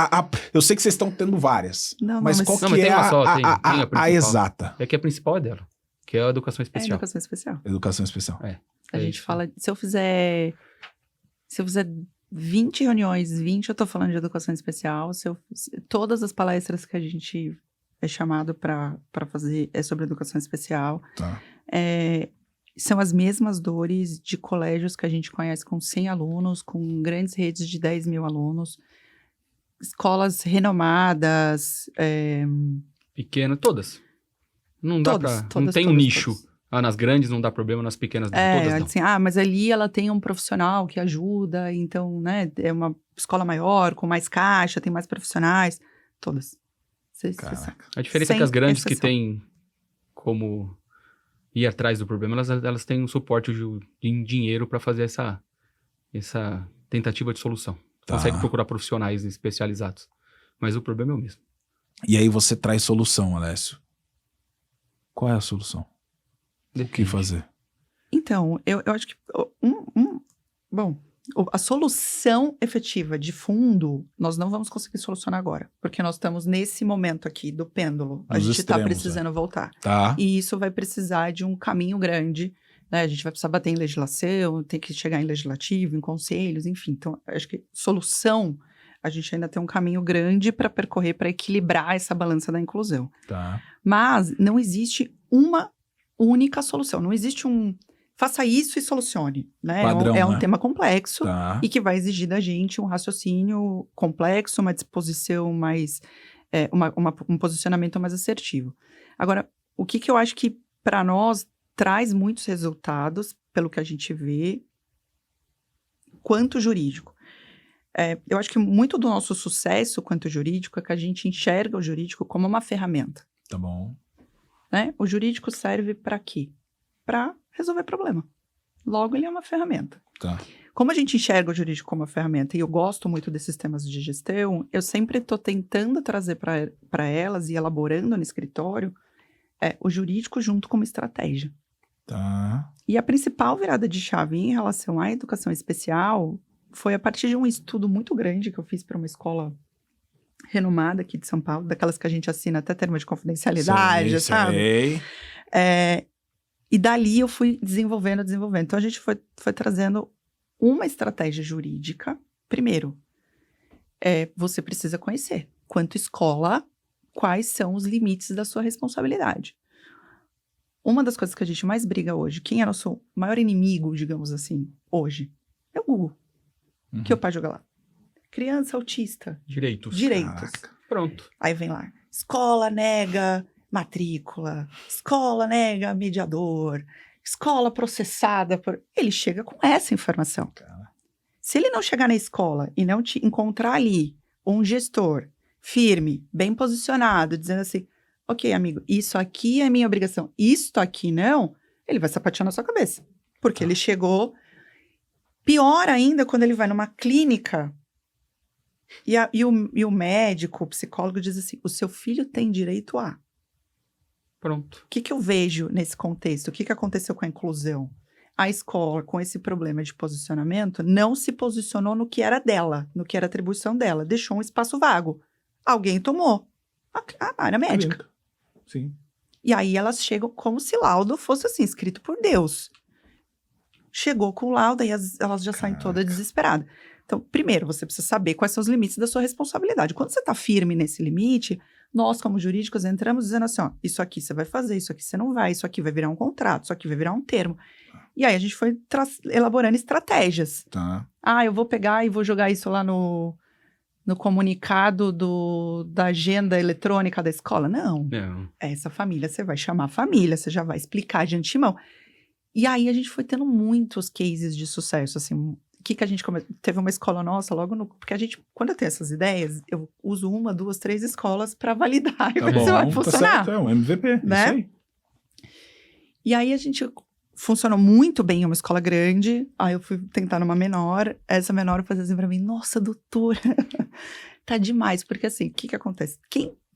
eu sei que vocês estão tendo várias, mas qual que é a exata? É que a principal é dela, que é a educação especial. Educação especial. Educação especial. A gente fala, se eu fizer 20 reuniões, 20 eu tô falando de educação especial, todas as palestras que a gente é chamado para fazer é sobre educação especial. Tá. São as mesmas dores de colégios que a gente conhece com 100 alunos, com grandes redes de 10 mil alunos, escolas renomadas. Pequena, todas. Não dá não tem um nicho. Nas grandes não dá problema, nas pequenas todas não. Assim, mas ali ela tem um profissional que ajuda, então, né, é uma escola maior, com mais caixa, tem mais profissionais. Todas. A diferença é que as grandes que têm como ir atrás do problema, elas têm um suporte de dinheiro para fazer essa tentativa de solução. Consegue procurar profissionais especializados. Mas o problema é o mesmo. E aí você traz solução, Alessio. Qual é a solução? O que fazer? Então, eu acho que... Bom, a solução efetiva de fundo, nós não vamos conseguir solucionar agora. Porque nós estamos nesse momento aqui do pêndulo. A gente está precisando voltar. E isso vai precisar de um caminho grande, né? A gente vai precisar bater em legislação, tem que chegar em legislativo, em conselhos, enfim. Então, acho que solução, a gente ainda tem um caminho grande para percorrer, para equilibrar essa balança da inclusão. Mas não existe uma única solução. Não existe faça isso e solucione, né? Padrão, é um tema complexo e que vai exigir da gente um raciocínio complexo, uma disposição mais... um posicionamento mais assertivo. Agora, o que eu acho que para nós traz muitos resultados, pelo que a gente vê, quanto jurídico. Eu acho que muito do nosso sucesso quanto jurídico é que a gente enxerga o jurídico como uma ferramenta. Tá bom. Né? O jurídico serve para quê? Para resolver problema. Logo, ele é uma ferramenta. Como a gente enxerga o jurídico como uma ferramenta, e eu gosto muito desses temas de gestão, eu sempre estou tentando trazer para elas e elaborando no escritório o jurídico junto com uma estratégia. E a principal virada de chave em relação à educação especial foi a partir de um estudo muito grande que eu fiz para uma escola renomada aqui de São Paulo, daquelas que a gente assina até termo de confidencialidade, sabe? E dali eu fui desenvolvendo. Então, a gente foi trazendo uma estratégia jurídica. Primeiro, você precisa conhecer, quanto escola, quais são os limites da sua responsabilidade. uma das coisas que a gente mais briga hoje, quem é nosso maior inimigo, digamos assim, hoje, é o Google. Que o pai joga lá. Criança autista. Direitos. Caraca. Pronto. Aí vem lá. Escola nega matrícula. Escola nega mediador. Escola processada por... Ele chega com essa informação. Cara. Se ele não chegar na escola e não te encontrar ali um gestor firme, bem posicionado, dizendo assim, ok, amigo, isso aqui é minha obrigação, isto aqui não, ele vai sapatear na sua cabeça. Porque ele chegou... Pior ainda quando ele vai numa clínica e o médico, o psicólogo diz assim, o seu filho tem direito a... Pronto. O que eu vejo nesse contexto? O que aconteceu com a inclusão? A escola, com esse problema de posicionamento, não se posicionou no que era dela, no que era atribuição dela. Deixou um espaço vago. Alguém tomou. A área médica. Sim. E aí elas chegam como se laudo fosse assim, escrito por Deus. Chegou com o laudo e elas já saem todas desesperadas. Então, primeiro, você precisa saber quais são os limites da sua responsabilidade. Quando você está firme nesse limite, nós, como jurídicos, entramos dizendo assim, ó, isso aqui você vai fazer, isso aqui você não vai, isso aqui vai virar um contrato, isso aqui vai virar um termo. E aí a gente foi elaborando estratégias. Tá. Ah, eu vou pegar e vou jogar isso lá no comunicado da agenda eletrônica da escola. Não. Essa família, você vai chamar a família, você já vai explicar de antemão. E aí a gente foi tendo muitos cases de sucesso, assim, o que a gente teve uma escola nossa logo no... Porque a gente, quando eu tenho essas ideias, eu uso 1, 2, 3 escolas para validar e ver se vai funcionar. Certo, é um MVP, né? Isso aí. E aí a gente funcionou muito bem em uma escola grande, aí eu fui tentar numa menor, essa menor fazia assim pra mim, nossa, doutora, tá demais, porque assim, o que acontece?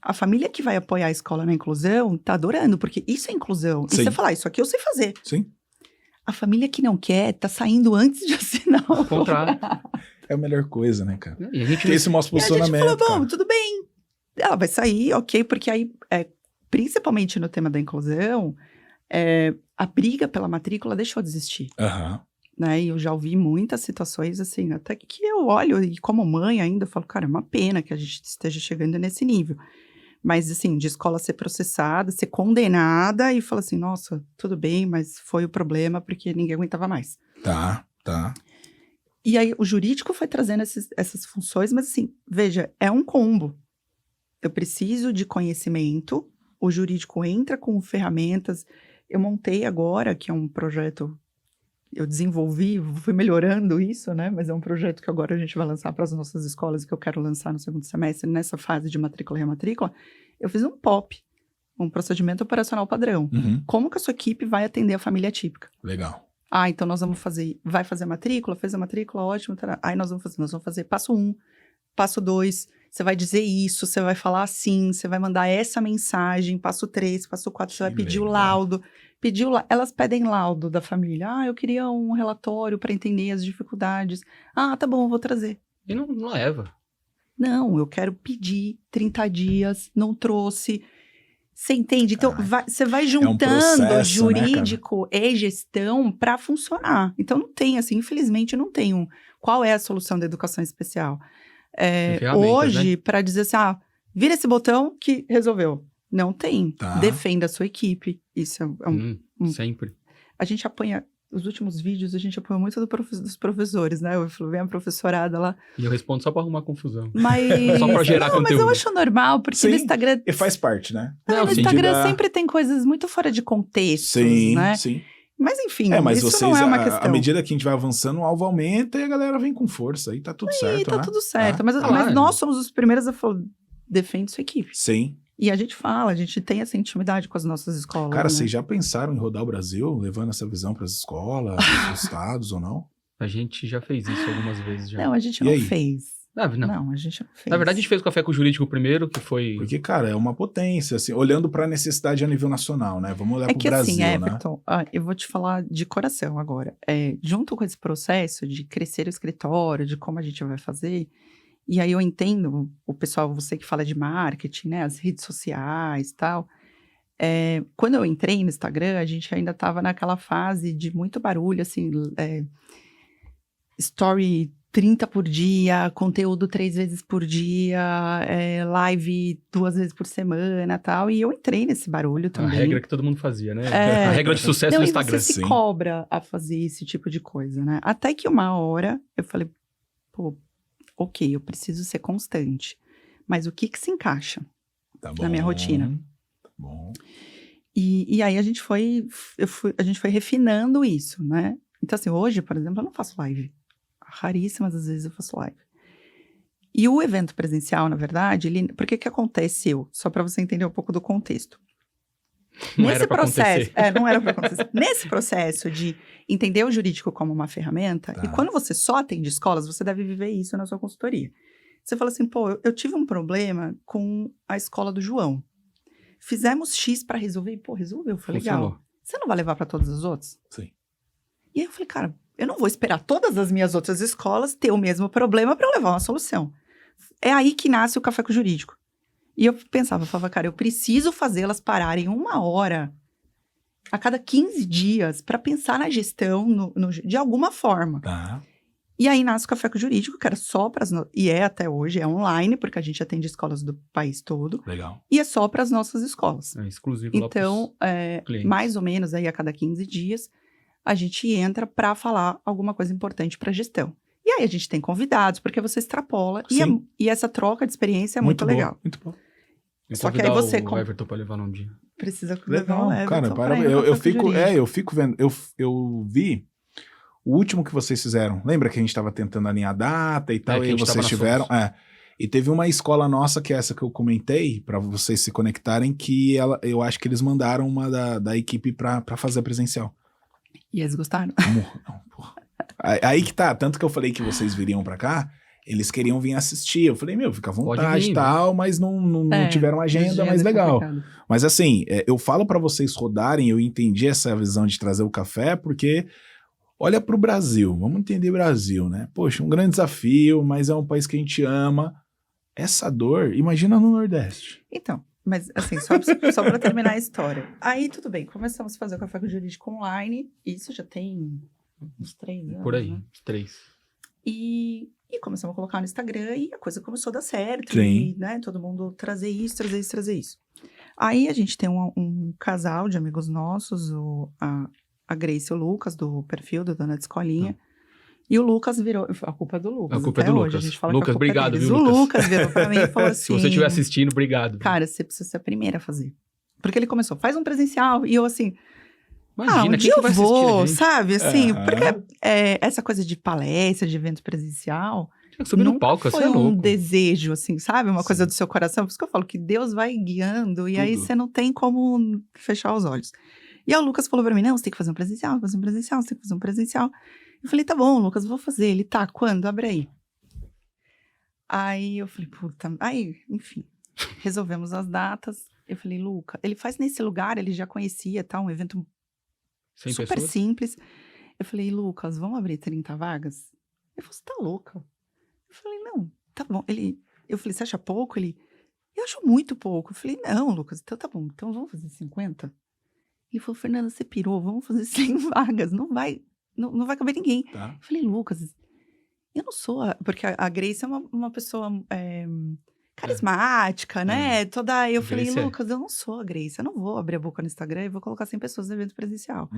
A família que vai apoiar a escola na inclusão tá adorando, porque isso é inclusão. E Sim. você falar, isso aqui eu sei fazer. Sim. A família que não quer tá saindo antes de assinar o contrato. É a melhor coisa, né, cara? E a gente... Porque esse mostra posicionamento, e a gente falou, bom, cara. tudo bem. Ela vai sair, ok, porque aí, principalmente no tema da inclusão, a briga pela matrícula deixou de existir. Aham. Né? E eu já ouvi muitas situações, assim, até que eu olho, e como mãe ainda, eu falo, cara, é uma pena que a gente esteja chegando nesse nível. Mas, assim, de escola ser processada, ser condenada e falar assim, nossa, tudo bem, mas foi o problema porque ninguém aguentava mais. Tá. E aí, o jurídico foi trazendo essas funções, mas, assim, veja, é um combo. Eu preciso de conhecimento, o jurídico entra com ferramentas. Eu montei agora, que é um projeto, eu desenvolvi, fui melhorando isso, né? Mas é um projeto que agora a gente vai lançar para as nossas escolas, que eu quero lançar no segundo semestre, nessa fase de matrícula e rematrícula. Eu fiz um POP, um procedimento operacional padrão. Uhum. Como que a sua equipe vai atender a família típica? Legal. Ah, então nós vamos fazer, vai fazer a matrícula, fez a matrícula, ótimo. Tá. Aí nós vamos fazer passo 1, passo 2, você vai dizer isso, você vai falar assim, você vai mandar essa mensagem, passo 3, passo 4, você vai pedir o laudo. Elas pedem laudo da família. Ah, eu queria um relatório para entender as dificuldades. Ah, tá bom, eu vou trazer. E não leva. Não, eu quero pedir 30 dias, não trouxe. Você entende? Então, você vai juntando processo, jurídico e gestão para funcionar. Então, não tem, assim, infelizmente, não tem qual é a solução da educação especial. Hoje, né? Para dizer assim, vira esse botão que resolveu. Não tem. Tá. Defenda a sua equipe. Isso é sempre. A gente apanha... Os últimos vídeos, a gente apanha muito dos professores, né? Eu falo, vem a professorada lá. E eu respondo só pra arrumar confusão. Mas... Só pra gerar conteúdo. Mas eu acho normal, porque sim, no Instagram... E faz parte, né? No Instagram sempre tem coisas muito fora de contexto, né? Sim. Mas enfim, mas isso vocês, não é uma questão. À medida que a gente vai avançando, o alvo aumenta e a galera vem com força. Aí tá tudo certo, tá né? tudo certo. Mas nós somos os primeiros a falar, defende sua equipe. Sim. E a gente fala, a gente tem essa intimidade com as nossas escolas. Cara, né? vocês já pensaram em rodar o Brasil, levando essa visão para as escolas, pros estados ou não? A gente já fez isso algumas vezes já. Não, a gente não fez. Não, a gente não fez. Na verdade, a gente fez o Café com o Jurídico primeiro, que foi... Porque, cara, é uma potência, assim, olhando para a necessidade a nível nacional, né? Vamos olhar pro Brasil, assim, né? Everton, eu vou te falar de coração agora. Junto com esse processo de crescer o escritório, de como a gente vai fazer... E aí eu entendo, o pessoal, você que fala de marketing, né, as redes sociais e tal. Quando eu entrei no Instagram, a gente ainda estava naquela fase de muito barulho, assim, story 30 por dia, conteúdo 3 vezes por dia, live 2 vezes por semana e tal. E eu entrei nesse barulho também. A regra que todo mundo fazia, né? A regra de sucesso no Instagram. E você se cobra a fazer esse tipo de coisa, né? Até que uma hora eu falei, pô, ok, eu preciso ser constante. Mas o que se encaixa na minha rotina? Tá bom. E aí a gente foi refinando isso, né? Então assim, hoje, por exemplo, eu não faço live. Raríssimas às vezes eu faço live. E o evento presencial, na verdade, por que aconteceu? Só para você entender um pouco do contexto. Não era pra acontecer. Não era para acontecer. Nesse processo de entender o jurídico como uma ferramenta, e quando você só atende escolas, você deve viver isso na sua consultoria. Você fala assim, pô, eu tive um problema com a escola do João. Fizemos X para resolver, e pô, resolveu, foi legal. Você não vai levar para todas as outras? Sim. E aí eu falei, cara, eu não vou esperar todas as minhas outras escolas ter o mesmo problema para eu levar uma solução. É aí que nasce o Café com o Jurídico. E eu falava, cara, eu preciso fazê-las pararem 1 hora a cada 15 dias para pensar na gestão de alguma forma. Tá. E aí nasce o Café com o Jurídico, que era só para e é até hoje, é online, porque a gente atende escolas do país todo. Legal. E é só para as nossas escolas. É exclusivo então, lá pros mais ou menos aí a cada 15 dias, a gente entra para falar alguma coisa importante para a gestão. E aí a gente tem convidados, porque você extrapola. E essa troca de experiência é muito legal. Muito bom. Só que aí você... o Everton para levar num dia. Precisa levar o Everton. Cara, parabéns. Eu fico vendo. Eu vi o último que vocês fizeram. Lembra que a gente estava tentando alinhar a data e tal? E vocês tiveram... E teve uma escola nossa, que é essa que eu comentei, para vocês se conectarem, que eu acho que eles mandaram uma da equipe para fazer presencial. E eles gostaram? Não, porra. Aí que tá, tanto que eu falei que vocês viriam pra cá, eles queriam vir assistir. Eu falei, fica à vontade e tal, mas não tiveram agenda mais legal. Mas assim, eu falo pra vocês rodarem, eu entendi essa visão de trazer o café, porque olha pro Brasil, vamos entender Brasil, né? Poxa, um grande desafio, mas é um país que a gente ama. Essa dor, imagina no Nordeste. Então, mas assim, só para terminar a história. Aí, tudo bem, começamos a fazer o Café com o Jurídico online, isso já tem uns 3 anos, por aí, né? 3. E começamos a colocar no Instagram e a coisa começou a dar certo. Sim. E, né, todo mundo trazer isso. Aí a gente tem um casal de amigos nossos, a Grace e o Lucas, do perfil do Dona de Escolinha. E o Lucas virou... A culpa é do Lucas. A culpa é do Lucas. Hoje a gente fala Lucas, que a culpa obrigado, deles. viu, O Lucas? Lucas virou pra mim e falou assim... Se você estiver assistindo, obrigado. Cara, você precisa ser a primeira a fazer. Porque ele começou, faz um presencial. E eu assim... Imagina, um dia eu vou, gente? sabe? Assim, porque essa coisa de palestra, de evento presencial... Subir no palco, foi um desejo, assim, sabe? Uma coisa do seu coração. Por isso que eu falo que Deus vai guiando. E aí você não tem como fechar os olhos. E aí o Lucas falou pra mim, não, você tem que fazer um presencial, você tem que fazer um presencial. Eu falei, tá bom, Lucas, vou fazer. Ele, tá, quando? Abre aí. Aí eu falei, puta... Aí, enfim, resolvemos as datas. Eu falei, Lucas, ele faz nesse lugar, ele já conhecia, tá? Um evento super simples. Eu falei, Lucas, vamos abrir 30 vagas? Ele falou, você tá louca? Eu falei, não, tá bom. Eu falei, você acha pouco? Eu acho muito pouco. Eu falei, não, Lucas, então tá bom, então vamos fazer 50? Ele falou, Fernanda, você pirou, vamos fazer 100 vagas, não vai caber ninguém. Tá. Eu falei, Lucas, eu não sou... Porque a Grace é uma pessoa carismática, né? Eu falei, Lucas, eu não sou a Grace, eu não vou abrir a boca no Instagram e vou colocar 100 pessoas no evento presencial.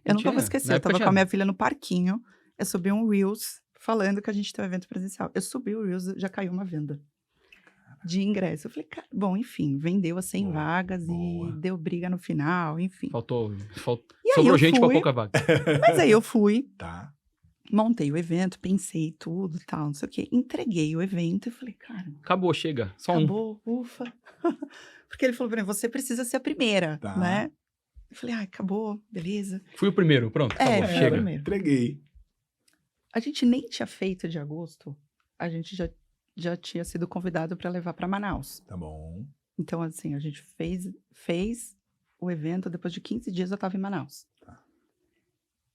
Eu nunca vou esquecer, eu tava com a minha filha no parquinho, eu subi um Reels falando que a gente tem um evento presencial. Eu subi o Reels, já caiu uma venda de ingresso. Eu falei, cara, bom, enfim, vendeu as 100 vagas e deu briga no final, enfim. Sobrou gente pra pouca vaga. Mas aí eu fui, montei o evento, pensei tudo e tal, não sei o quê. Entreguei o evento e falei, cara... Acabou, chega, só acabou, ufa. Porque ele falou pra mim, você precisa ser a primeira, né? Eu falei, acabou, beleza. Fui o primeiro, pronto, acabou, chega. Entreguei. A gente nem tinha feito de agosto, a gente já tinha sido convidado para levar para Manaus. Tá bom. Então, assim, a gente fez o evento, depois de 15 dias eu estava em Manaus. Tá.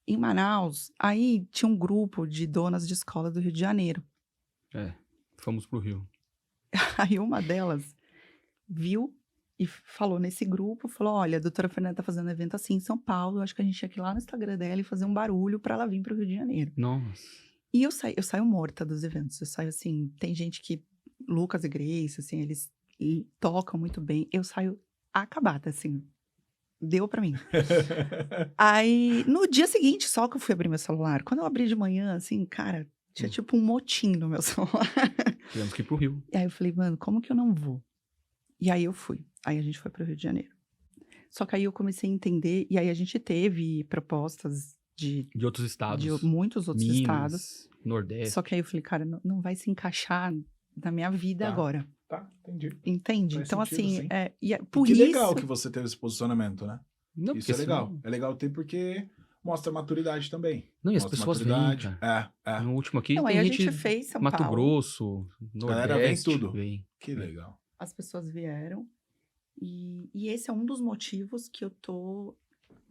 Em Manaus, aí tinha um grupo de donas de escola do Rio de Janeiro. Fomos pro Rio. Aí uma delas viu e falou nesse grupo, falou, olha, a doutora Fernanda tá fazendo um evento assim em São Paulo, acho que a gente tinha que ir lá no Instagram dela e fazer um barulho para ela vir pro Rio de Janeiro. Nossa. E eu saio morta dos eventos. Eu saio assim, tem gente que, Lucas e Grace, assim, eles tocam muito bem. Eu saio acabada, assim. Deu pra mim. Aí, no dia seguinte, só que eu fui abrir meu celular. Quando eu abri de manhã, assim, cara, tinha tipo um motim no meu celular. Tivemos que ir pro Rio. E aí eu falei, mano, como que eu não vou? E aí eu fui. Aí a gente foi pro Rio de Janeiro. Só que aí eu comecei a entender, e aí a gente teve propostas de outros estados. De muitos outros Minas, estados. Nordeste. Só que aí eu falei, cara, não vai se encaixar na minha vida agora. Tá, entendi. Entende? Faz então, sentido, assim, sim. por que isso... legal que você teve esse posicionamento, né? Não, Isso é legal. É legal ter porque mostra maturidade também. Não, e as mostra pessoas vêm, cara. No último aqui Não, tem aí a gente gente fez São Mato Paulo. Grosso, Nordeste. Galera, vem tudo. Vem. Que legal. As pessoas vieram. E esse é um dos motivos que eu tô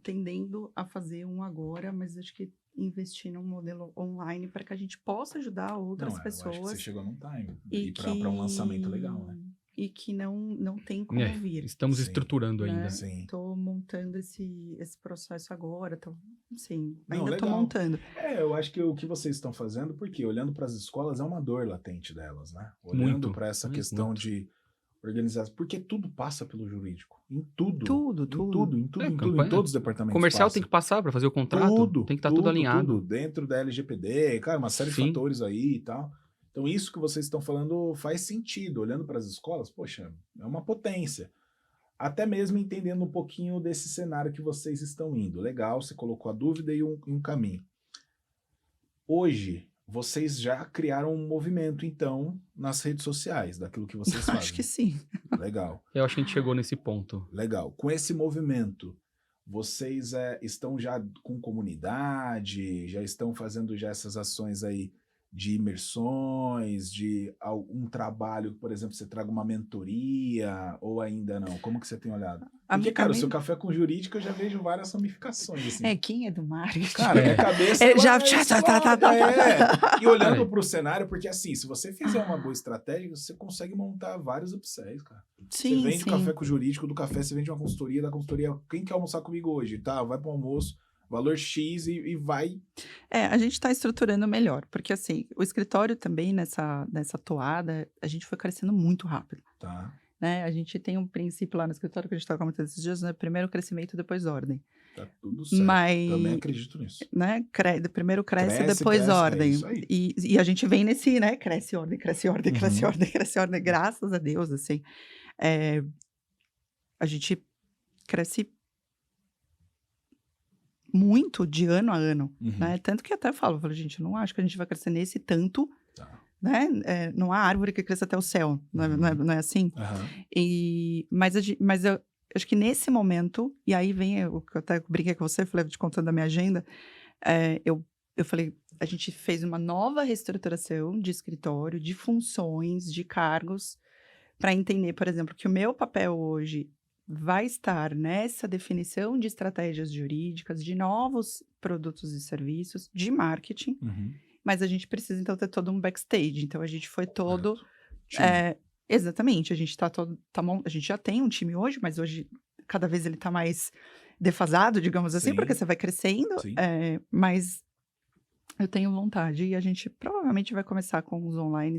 tendendo a fazer um agora, mas acho que investir num modelo online para que a gente possa ajudar outras pessoas. Eu acho que você chegou num time e para um lançamento legal, né? E que não tem como vir. Estamos estruturando ainda. Sim. Tô montando esse processo agora, ainda tô legal. montando. Eu acho que o que vocês estão fazendo, porque olhando para as escolas é uma dor latente delas, né? Olhando para essa questão de organizar, porque tudo passa pelo jurídico. Em tudo. Em todos os departamentos. Comercial tem que passar para fazer o contrato. Tem que estar tudo alinhado. Tudo dentro da LGPD, cara, uma série de fatores aí e tal. Então, isso que vocês estão falando faz sentido. Olhando para as escolas, poxa, é uma potência. Até mesmo entendendo um pouquinho desse cenário que vocês estão indo. Legal, você colocou a dúvida e um caminho. Hoje, vocês já criaram um movimento, então, nas redes sociais, daquilo que vocês fazem. Acho que sim. Legal. Eu acho que a gente chegou nesse ponto. Legal. Com esse movimento, vocês estão já com comunidade, já estão fazendo já essas ações aí de imersões, de algum trabalho, por exemplo, você traga uma mentoria, ou ainda não? Como que você tem olhado? Porque, cara, o seu Café com Jurídica eu já vejo várias ramificações. Assim. Quem é do marketing? Cara, minha cabeça... E olhando pro cenário, porque assim, se você fizer uma boa estratégia, você consegue montar vários upsells, cara. Sim, você vende o Café com Jurídico, do café você vende uma consultoria, da consultoria, quem quer almoçar comigo hoje? Tá, vai pro almoço, valor X e vai... A gente está estruturando melhor, porque assim, o escritório também nessa toada, a gente foi crescendo muito rápido. Tá. Né? A gente tem um princípio lá no escritório que a gente está comentando esses dias, né? Primeiro crescimento, depois ordem. Tá tudo certo. Também acredito nisso. Né? Primeiro cresce, depois ordem. É isso aí. E a gente vem nesse, né? Cresce ordem, cresce ordem, cresce ordem, cresce ordem. Graças a Deus, assim. A gente cresce muito de ano a ano, né? Tanto que até eu falo, gente, eu não acho que a gente vai crescer nesse tanto, né? Não há árvore que cresça até o céu, não é assim? Mas eu acho que nesse momento, e aí vem, eu até brinquei com você, falei, te contando da minha agenda, eu falei, a gente fez uma nova reestruturação de escritório, de funções, de cargos, para entender, por exemplo, que o meu papel hoje vai estar nessa definição de estratégias jurídicas, de novos produtos e serviços, de marketing, mas a gente precisa, então, ter todo um backstage. Então, a gente foi todo... exatamente, a gente a gente já tem um time hoje, mas hoje, cada vez ele está mais defasado, digamos assim, porque você vai crescendo, mas eu tenho vontade, e a gente provavelmente vai começar com os online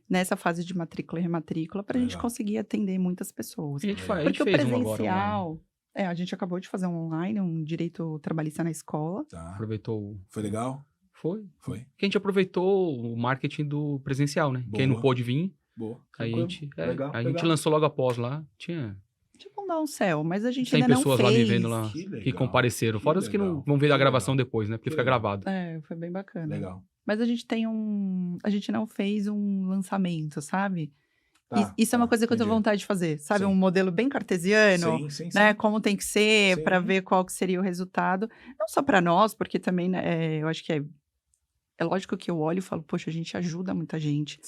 nessa fase de matrícula e rematrícula, para a gente conseguir atender muitas pessoas. Porque o presencial... a gente acabou de fazer um online, um direito trabalhista na escola. Aproveitou. Foi legal? Foi. Porque a gente aproveitou o marketing do presencial, né? Quem não pôde vir. Aí a gente lançou logo após lá. Tinha um down-sell, mas a gente ainda não fez. 100 pessoas lá me vendo lá, que compareceram. Fora os que não vão ver a gravação depois, né? Porque fica gravado. Foi bem bacana. Legal. Mas a gente a gente não fez um lançamento, sabe? Isso é uma coisa que eu tenho vontade de fazer, sabe? Um modelo bem cartesiano, né? Como tem que ser, para ver qual que seria o resultado. Não só para nós, porque também, né, eu acho que é lógico que eu olho e falo, poxa, a gente ajuda muita gente.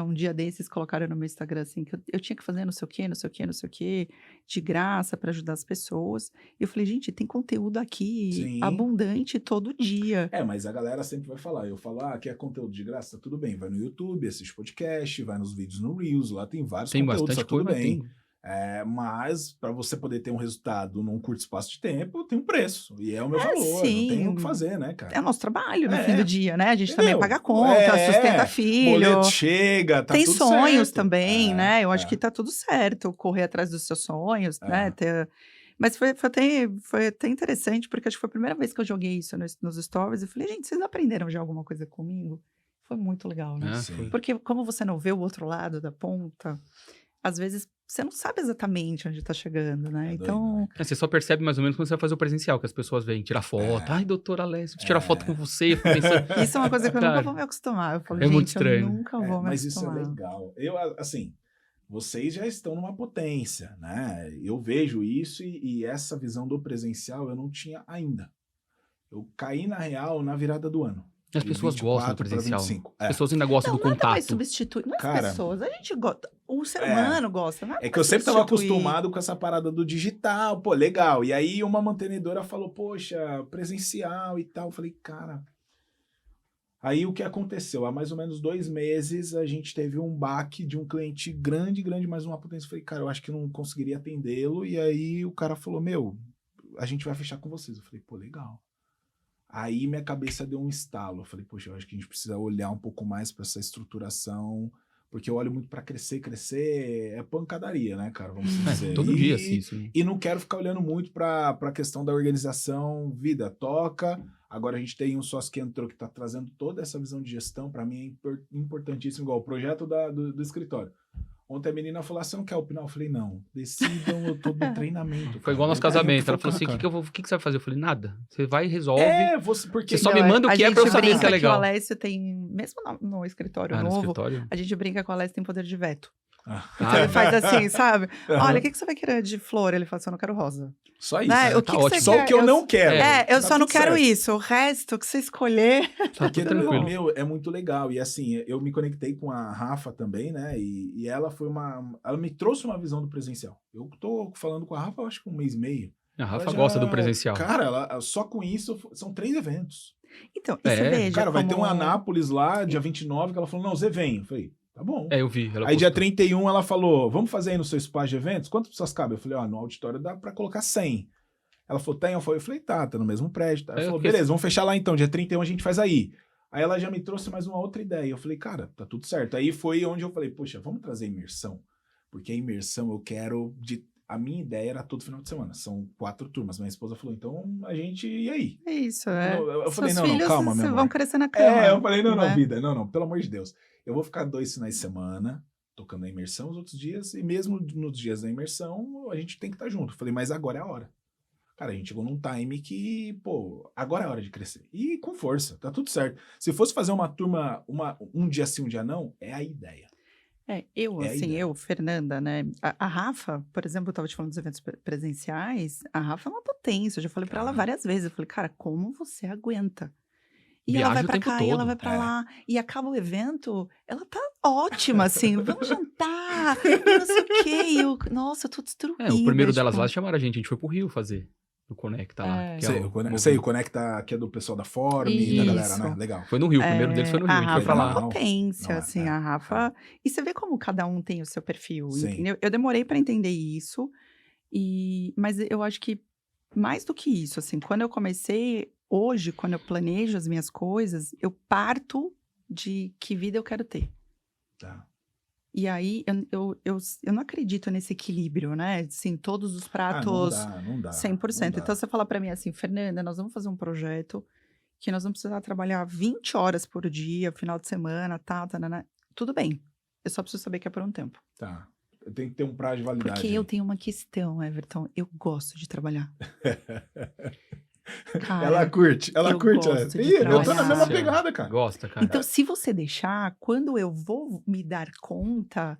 Um dia desses colocaram no meu Instagram assim, que eu tinha que fazer não sei o quê, de graça para ajudar as pessoas. E eu falei, gente, tem conteúdo aqui abundante todo dia. Mas a galera sempre vai falar, eu falo, quer conteúdo de graça? Tá tudo bem, vai no YouTube, assiste podcast, vai nos vídeos no Reels, lá tem vários conteúdos, bastante tá tudo bem. Mas para você poder ter um resultado num curto espaço de tempo, tem um preço. E é o meu valor, sim. não tem o que fazer, né, cara? É o nosso trabalho no fim do dia, né? A gente também paga conta, É, sustenta filho. Boleto chega, tá tem tudo sonhos certo. também, né? Eu acho que tá tudo certo, correr atrás dos seus sonhos, né? Mas foi até interessante, porque acho que foi a primeira vez que eu joguei isso nos stories. E falei, gente, vocês aprenderam já alguma coisa comigo? Foi muito legal, né? Porque como você não vê o outro lado da ponta, às vezes você não sabe exatamente onde tá chegando, né? Então... Você só percebe mais ou menos quando você vai fazer o presencial, que as pessoas vêm tirar foto. Ai, doutora Alessia, tirar foto com você. Eu pensando... Isso é uma coisa que eu nunca vou me acostumar. Eu falo, gente, muito estranho. Eu nunca vou me mas acostumar. Isso é legal. Eu, assim, vocês já estão numa potência, né? Eu vejo isso e essa visão do presencial eu não tinha ainda. Eu caí na real na virada do ano. As pessoas gostam do presencial. As pessoas ainda gostam do contato. Não vai substituir. Não as pessoas. A gente gosta. O ser humano gosta. Não é que eu sempre estava acostumado com essa parada do digital. Pô, legal. E aí uma mantenedora falou, poxa, presencial e tal. Eu falei, cara... Aí o que aconteceu? Há mais ou menos 2 meses a gente teve um baque de um cliente grande, mais uma potência. Eu falei, cara, eu acho que não conseguiria atendê-lo. E aí o cara falou, a gente vai fechar com vocês. Eu falei, pô, legal. Aí minha cabeça deu um estalo. Eu falei, poxa, eu acho que a gente precisa olhar um pouco mais para essa estruturação, porque eu olho muito para crescer é pancadaria, né, cara? Vamos dizer. Todo dia, assim, isso. E não quero ficar olhando muito para a questão da organização, vida toca. Agora a gente tem um sócio que entrou que está trazendo toda essa visão de gestão. Para mim é importantíssimo, igual o projeto do escritório. Ontem a menina falou, você não quer opinar? Eu falei, não, decidam, eu tô no treinamento. Foi igual nosso casamento. Ela falou assim, o que você vai fazer? Eu falei, nada. Você vai e resolve. Porque você só me manda o que é pra eu saber se é legal. O Alessio tem, mesmo no escritório novo, a gente brinca que o Alessio tem poder de veto. Então ele faz assim, sabe? Olha, o que você vai querer de flor? Ele fala assim, eu não quero rosa. Só isso. Né? Tá ótimo. Só o que eu não quero. Eu só não quero isso. O resto que você escolher... Porque tranquilo. É muito legal. E assim, eu me conectei com a Rafa também, né? E ela foi ela me trouxe uma visão do presencial. Eu tô falando com a Rafa, eu acho que 1 mês e meio. A Rafa gosta do presencial. Cara, só com isso, são 3 eventos. Então, e você veja cara, vai ter um Anápolis lá, dia 29, que ela falou, não, Zé vem. Eu falei, tá bom. Eu vi. Aí dia 31 ela falou, vamos fazer aí no seu espaço de eventos? Quantas pessoas cabem? Eu falei, no auditório dá pra colocar 100. Ela falou, tem? Eu falei, tá no mesmo prédio. Ela falou, beleza, vamos fechar lá então, dia 31 a gente faz aí. Aí ela já me trouxe mais uma outra ideia. Eu falei, cara, tá tudo certo. Aí foi onde eu falei, poxa, vamos trazer imersão. Porque a imersão eu quero... A minha ideia era todo final de semana. São 4 turmas. Minha esposa falou, então a gente... E aí? É isso, Eu falei, Seus filhos calma, meu amor. Vão crescer na cama. Eu falei, não, vida. Não, pelo amor de Deus. Eu vou ficar 2 finais de semana tocando a imersão os outros dias. E mesmo nos dias da imersão, a gente tem que estar junto. Eu falei, mas agora é a hora. Cara, a gente chegou num time que, pô, agora é a hora de crescer. E com força, tá tudo certo. Se fosse fazer uma turma, um dia sim, um dia não, é a ideia. Fernanda, né? A Rafa, por exemplo, eu tava te falando dos eventos presenciais, a Rafa é uma potência. Eu já falei pra ela várias vezes. Eu falei, cara, como você aguenta? E ela vai pra cá, e ela vai pra lá. E acaba o evento, ela tá ótima, assim. Vamos jantar, não sei o quê. Nossa, eu tô destruída. O primeiro delas lá chamaram a gente foi pro Rio fazer. O Conecta lá. O Conecta que é do pessoal da Form e da galera, né? Legal. Foi no Rio, o primeiro deles foi no Rio. A Rafa foi pra lá. É uma potência, assim, a Rafa... E você vê como cada um tem o seu perfil, entendeu? Eu demorei pra entender isso, mas eu acho que mais do que isso, assim, quando eu comecei, hoje, quando eu planejo as minhas coisas, eu parto de que vida eu quero ter. Tá. E aí, eu não acredito nesse equilíbrio, né? Assim, todos os pratos... não dá. 100%. Não dá. Então, você fala pra mim assim, Fernanda, nós vamos fazer um projeto que nós vamos precisar trabalhar 20 horas por dia, final de semana, tudo bem. Eu só preciso saber que é por um tempo. Tá. Tem que ter um prazo de validade. Porque eu tenho uma questão, Everton. Eu gosto de trabalhar. Cara, ela curte. Eu tô na mesma pegada, cara. Gosta, cara. Então, se você deixar, quando eu vou me dar conta,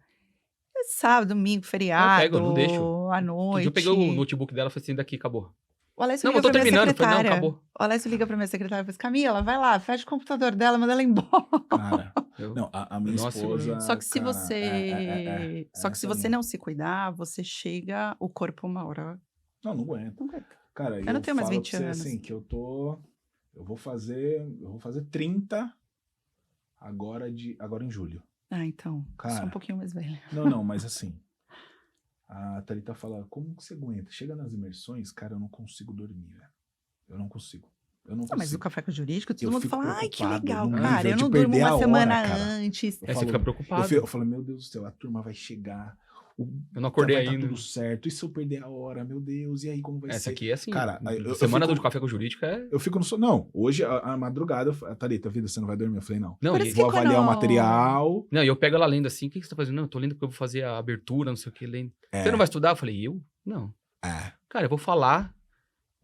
sábado, domingo, feriado, não deixo. à noite. Eu peguei o notebook dela e falei assim, daqui, acabou. O Alessio liga pra minha secretária. Acabou. O Alessio liga pra minha secretária e fala assim, Camila, vai lá, fecha o computador dela, manda ela embora. Cara, a minha esposa... Só que se você... Só que se você não se cuidar, você chega, o corpo uma hora... Não aguenta. Não aguenta. Cara, eu não tenho mais 20 anos. Assim, que eu vou fazer 30 agora em julho. Então, cara, sou um pouquinho mais velha. Não, mas assim, A Thalita fala, como que você aguenta? Chega nas imersões, cara, eu não consigo dormir, velho. Eu não consigo. Mas o Café com Jurídico, todo mundo fico fala, ai, que preocupado legal, no cara. nível Eu de não durmo perder a uma hora, semana cara. antes. Você fica preocupado. Eu falo, meu Deus do céu, a turma vai chegar. Eu não acordei vai ainda. Tá tudo certo. E se eu perder a hora, meu Deus, e aí como vai ser? Essa aqui é assim. Cara, semana eu fico, do Café com Jurídico é... Eu fico no sono. Não, hoje, a madrugada, a Thalita, vida, você não vai dormir? Eu falei, não. Não, Por e, isso que vou avaliar o material. não, e eu pego ela lendo assim, o que você tá fazendo? Não, eu tô lendo porque eu vou fazer a abertura, não sei o que, lendo. Você não vai estudar? Eu falei, eu? Não. Cara, eu vou falar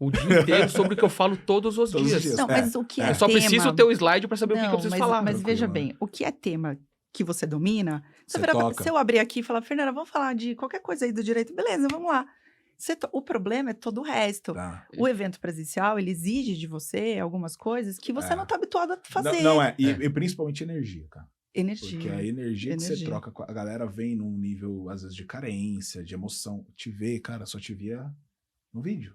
o dia inteiro sobre o que eu falo todos os dias. Não, mas o que é Eu só tema... preciso ter o slide pra saber o que eu preciso falar. Mas veja bem, o que é tema que você domina, Você se eu abrir aqui e falar, Fernanda, vamos falar de qualquer coisa aí do direito, beleza, vamos lá. O problema é todo o resto. Tá. O evento presencial, ele exige de você algumas coisas que você não tá habituado a fazer. Não é. E principalmente energia, cara. Energia. Porque a energia que você troca, a galera vem num nível, às vezes, de carência, de emoção. Te vê, cara, só te via no vídeo.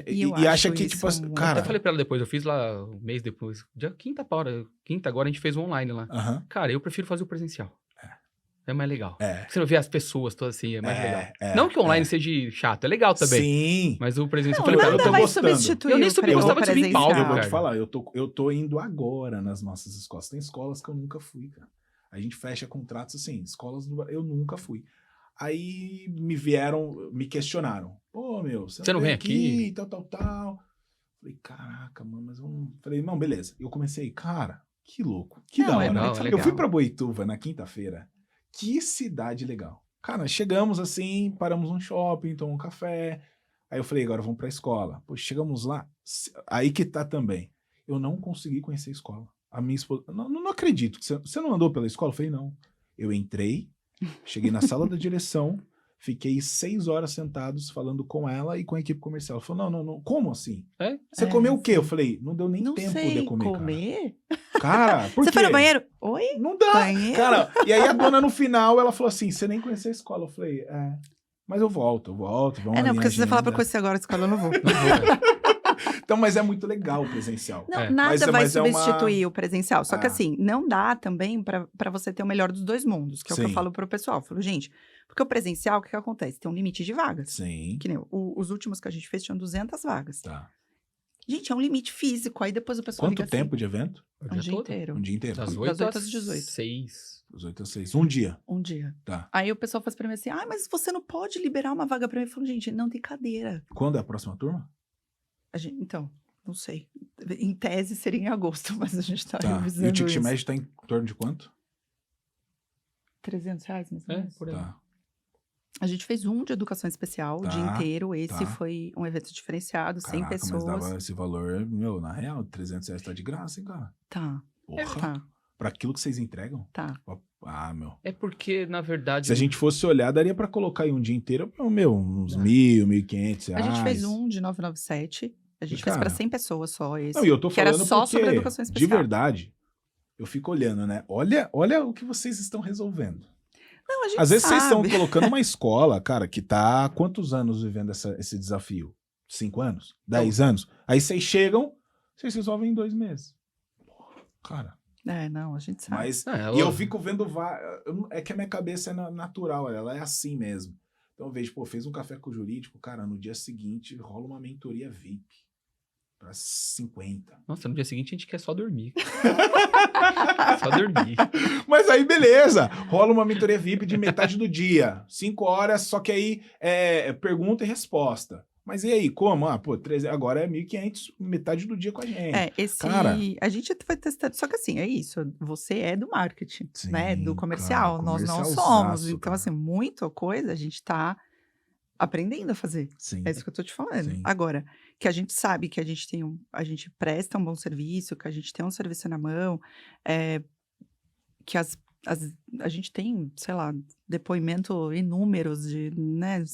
E acha que, tipo, cara... Eu falei pra ela depois, eu fiz lá um mês depois. Dia quinta agora a gente fez o online lá. Cara, eu prefiro fazer o presencial. É mais legal. Você não vê as pessoas todas assim, é mais legal. Não que o online seja chato, é legal também. Sim. Mas o presencial... Não, eu falei, eu tô gostando. Eu nem gostava de subir em palco, Eu vou cara. te falar, eu tô indo agora nas nossas escolas. Tem escolas que eu nunca fui, cara. A gente fecha contratos assim, escolas eu nunca fui. Aí me questionaram. Pô, meu, você não vem aqui? Tal. Falei, caraca, mano, mas eu não... Falei, não, beleza. Eu comecei, cara, que louco, que da hora. Eu fui pra Boituva na quinta-feira. Que cidade legal. Cara, chegamos assim, paramos num shopping, tomamos um café. Aí eu falei, agora vamos pra escola. Pô, chegamos lá, aí que tá também. Eu não consegui conhecer a escola. A minha esposa, não acredito. Você não andou pela escola? Eu falei, não. Eu entrei, cheguei na sala da direção, fiquei 6 horas sentados falando com ela e com a equipe comercial. Ela falou, não, como assim? Você comeu o quê? Eu falei, não deu nem tempo de eu comer, cara. Por quê? Você foi no banheiro? Oi? Não dá. Banheiro? Cara, e aí a dona no final, ela falou assim, você nem conheceu a escola. Eu falei, mas eu volto, vamos não, porque se você falar pra conhecer agora a escola, eu não vou. Então, mas é muito legal o presencial. Não, nada vai substituir o presencial. Só que assim, não dá também pra você ter o melhor dos dois mundos, que é o que eu falo pro pessoal. Eu falo, gente, porque o presencial, o que acontece? Tem um limite de vagas. Sim. Que nem os últimos que a gente fez tinham 200 vagas. Tá. Gente, é um limite físico. Aí depois o pessoal Quanto tempo de evento? Um dia inteiro. Um dia inteiro. Das 8 às 18. 6. Das 8 às 6. Um dia. Um dia. Tá. Aí o pessoal faz pra mim assim, mas você não pode liberar uma vaga pra mim. Eu falo, gente, não tem cadeira. Quando é a próxima turma? Então, não sei. Em tese seria em agosto, mas a gente tá revisando. E o ticket médio tá em torno de quanto? R$300, mais ou menos. Por aí. Tá. A gente fez um de educação especial o dia inteiro. Esse foi um evento diferenciado, 100 pessoas. Mas dava esse valor, meu, na real, R$300 tá de graça, hein, cara? Tá. Porra. Tá. Pra aquilo que vocês entregam? Tá. Meu. É porque, na verdade... Se a gente fosse olhar, daria pra colocar aí um dia inteiro, meu, uns R$1.000, R$1.500. A gente fez um de 997. A gente fez pra 100 pessoas só esse. Não, e eu tô falando que era só porque, sobre educação especial. de verdade, eu fico olhando, né? Olha o que vocês estão resolvendo. Não, a gente Às vezes sabe. vocês estão colocando uma escola, cara, que tá há quantos anos vivendo esse desafio? 5 anos? 10 anos? Aí vocês chegam, vocês resolvem em 2 meses. Cara. Não, a gente sabe. Mas, e eu fico vendo, é que a minha cabeça é natural, ela é assim mesmo. Então eu vejo, fez um café com o jurídico, cara, no dia seguinte rola uma mentoria VIP. Pra 50. Nossa, no dia seguinte a gente quer só dormir. Só dormir. Mas aí, beleza. Rola uma mentoria VIP de metade do dia. 5 horas, só que aí pergunta e resposta. Mas e aí, como? Agora é 1.500, metade do dia com a gente. Cara, a gente vai testando. Só que assim, é isso. Você é do marketing, né? Do comercial. Cara, nós não somos. Então, assim, muita coisa a gente tá aprendendo a fazer. Sim. É isso que eu tô te falando. Sim. Agora, que a gente sabe que a gente presta um bom serviço, que a gente tem um serviço na mão, que a gente tem, sei lá, depoimento inúmeros de, né?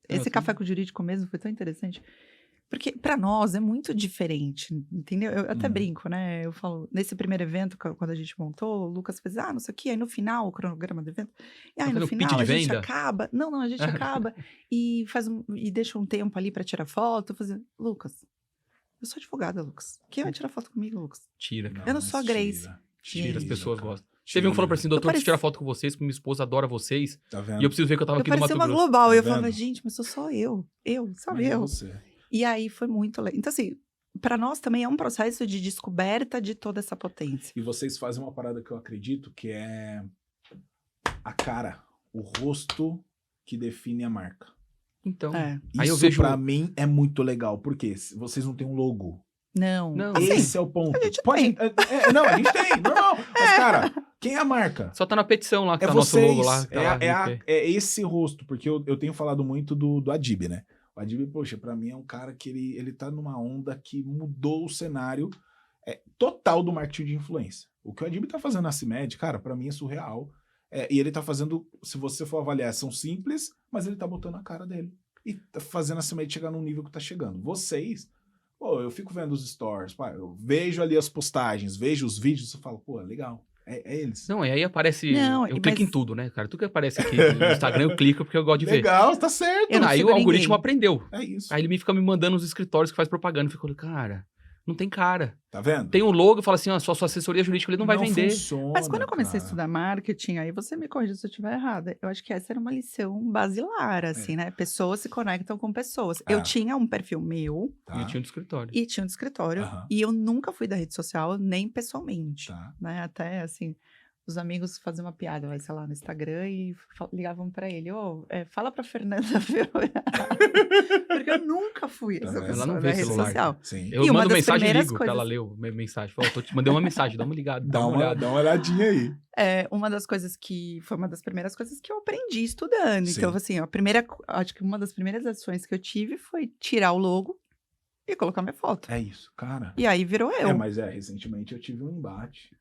Esse café com o jurídico mesmo foi tão interessante. Porque para nós é muito diferente, entendeu? Eu até brinco, né? Eu falo, nesse primeiro evento, quando a gente montou, o Lucas fez, não sei o quê, aí no final, o cronograma do evento, e aí no final a gente acaba, a gente acaba e deixa um tempo ali para tirar foto, Lucas, eu sou advogada, Lucas. Quem vai tirar foto comigo, Lucas? Tira. Eu não sou a Grace. Tira, as pessoas gostam. Teve um que falou pra assim, doutor, preciso tirar foto com vocês, porque minha esposa adora vocês. Tá vendo? E eu preciso ver que eu tava aqui no Mato Grosso. Eu parecia uma Grosso. global. Tá E eu vendo? falava, gente, mas sou só eu. Sabe Mas é eu. você. E aí foi muito legal. Então, assim, para nós também é um processo de descoberta de toda essa potência. E vocês fazem uma parada que eu acredito que é a cara, o rosto que define a marca. Então, É. aí eu Isso vejo... pra mim é muito legal, porque vocês não têm um logo. Não. Assim, Esse é o ponto. a gente Pode, não, a gente tem, normal. Mas, cara, quem é a marca? Só tá na petição lá, que É tá nosso vocês. logo lá. Tá lá, É esse rosto, porque eu tenho falado muito do Adib, né? O Adib, poxa, pra mim é um cara que ele tá numa onda que mudou o cenário total do marketing de influência. O que o Adib tá fazendo na CIMED, cara, pra mim é surreal. E ele tá fazendo, se você for avaliar, são simples, mas ele tá botando a cara dele. E tá fazendo a CIMED chegar num nível que tá chegando. Vocês, pô, eu fico vendo os stories, pá, eu vejo ali as postagens, vejo os vídeos, eu falo, pô, legal. É eles. Não, e aí aparece... Não, eu clico mas- em tudo, né, cara? Tudo que aparece aqui no Instagram eu clico porque eu gosto de ver. Legal, tá certo. Eu não Aí sigo o algoritmo ninguém. aprendeu. É isso. Aí ele fica me mandando os escritórios que faz propaganda. Eu fico, cara, não tem cara. Tá vendo? Tem um logo e fala assim, ó, sua assessoria jurídica ele não vai vender. Funciona, Mas quando eu comecei a cara. estudar marketing, aí você me corrija se eu estiver errada. Eu acho que essa era uma lição basilar, assim, né? Pessoas se conectam com pessoas. É. Eu tinha um perfil meu Tá, E eu tinha um do escritório. e tinha um do escritório. Aham. E eu nunca fui da rede social, nem pessoalmente. tá. Né? Até, assim, os amigos faziam uma piada, vai, sei lá, no Instagram e ligavam pra ele, fala pra Fernanda ver o horário. Porque eu nunca fui essa Ela pessoa não da vê rede celular. social. Sim. Eu E uma mando das mensagem e primeiras ligo pra ela coisas- ler a mensagem. Fala, te mandei uma mensagem, dá uma ligada, Dá uma olhada. olhadinha aí. Uma das coisas que foi uma das primeiras coisas que eu aprendi estudando. Sim. Então, assim, acho que uma das primeiras ações que eu tive foi tirar o logo e colocar minha foto. É isso, cara. E aí virou eu. Mas recentemente eu tive um embate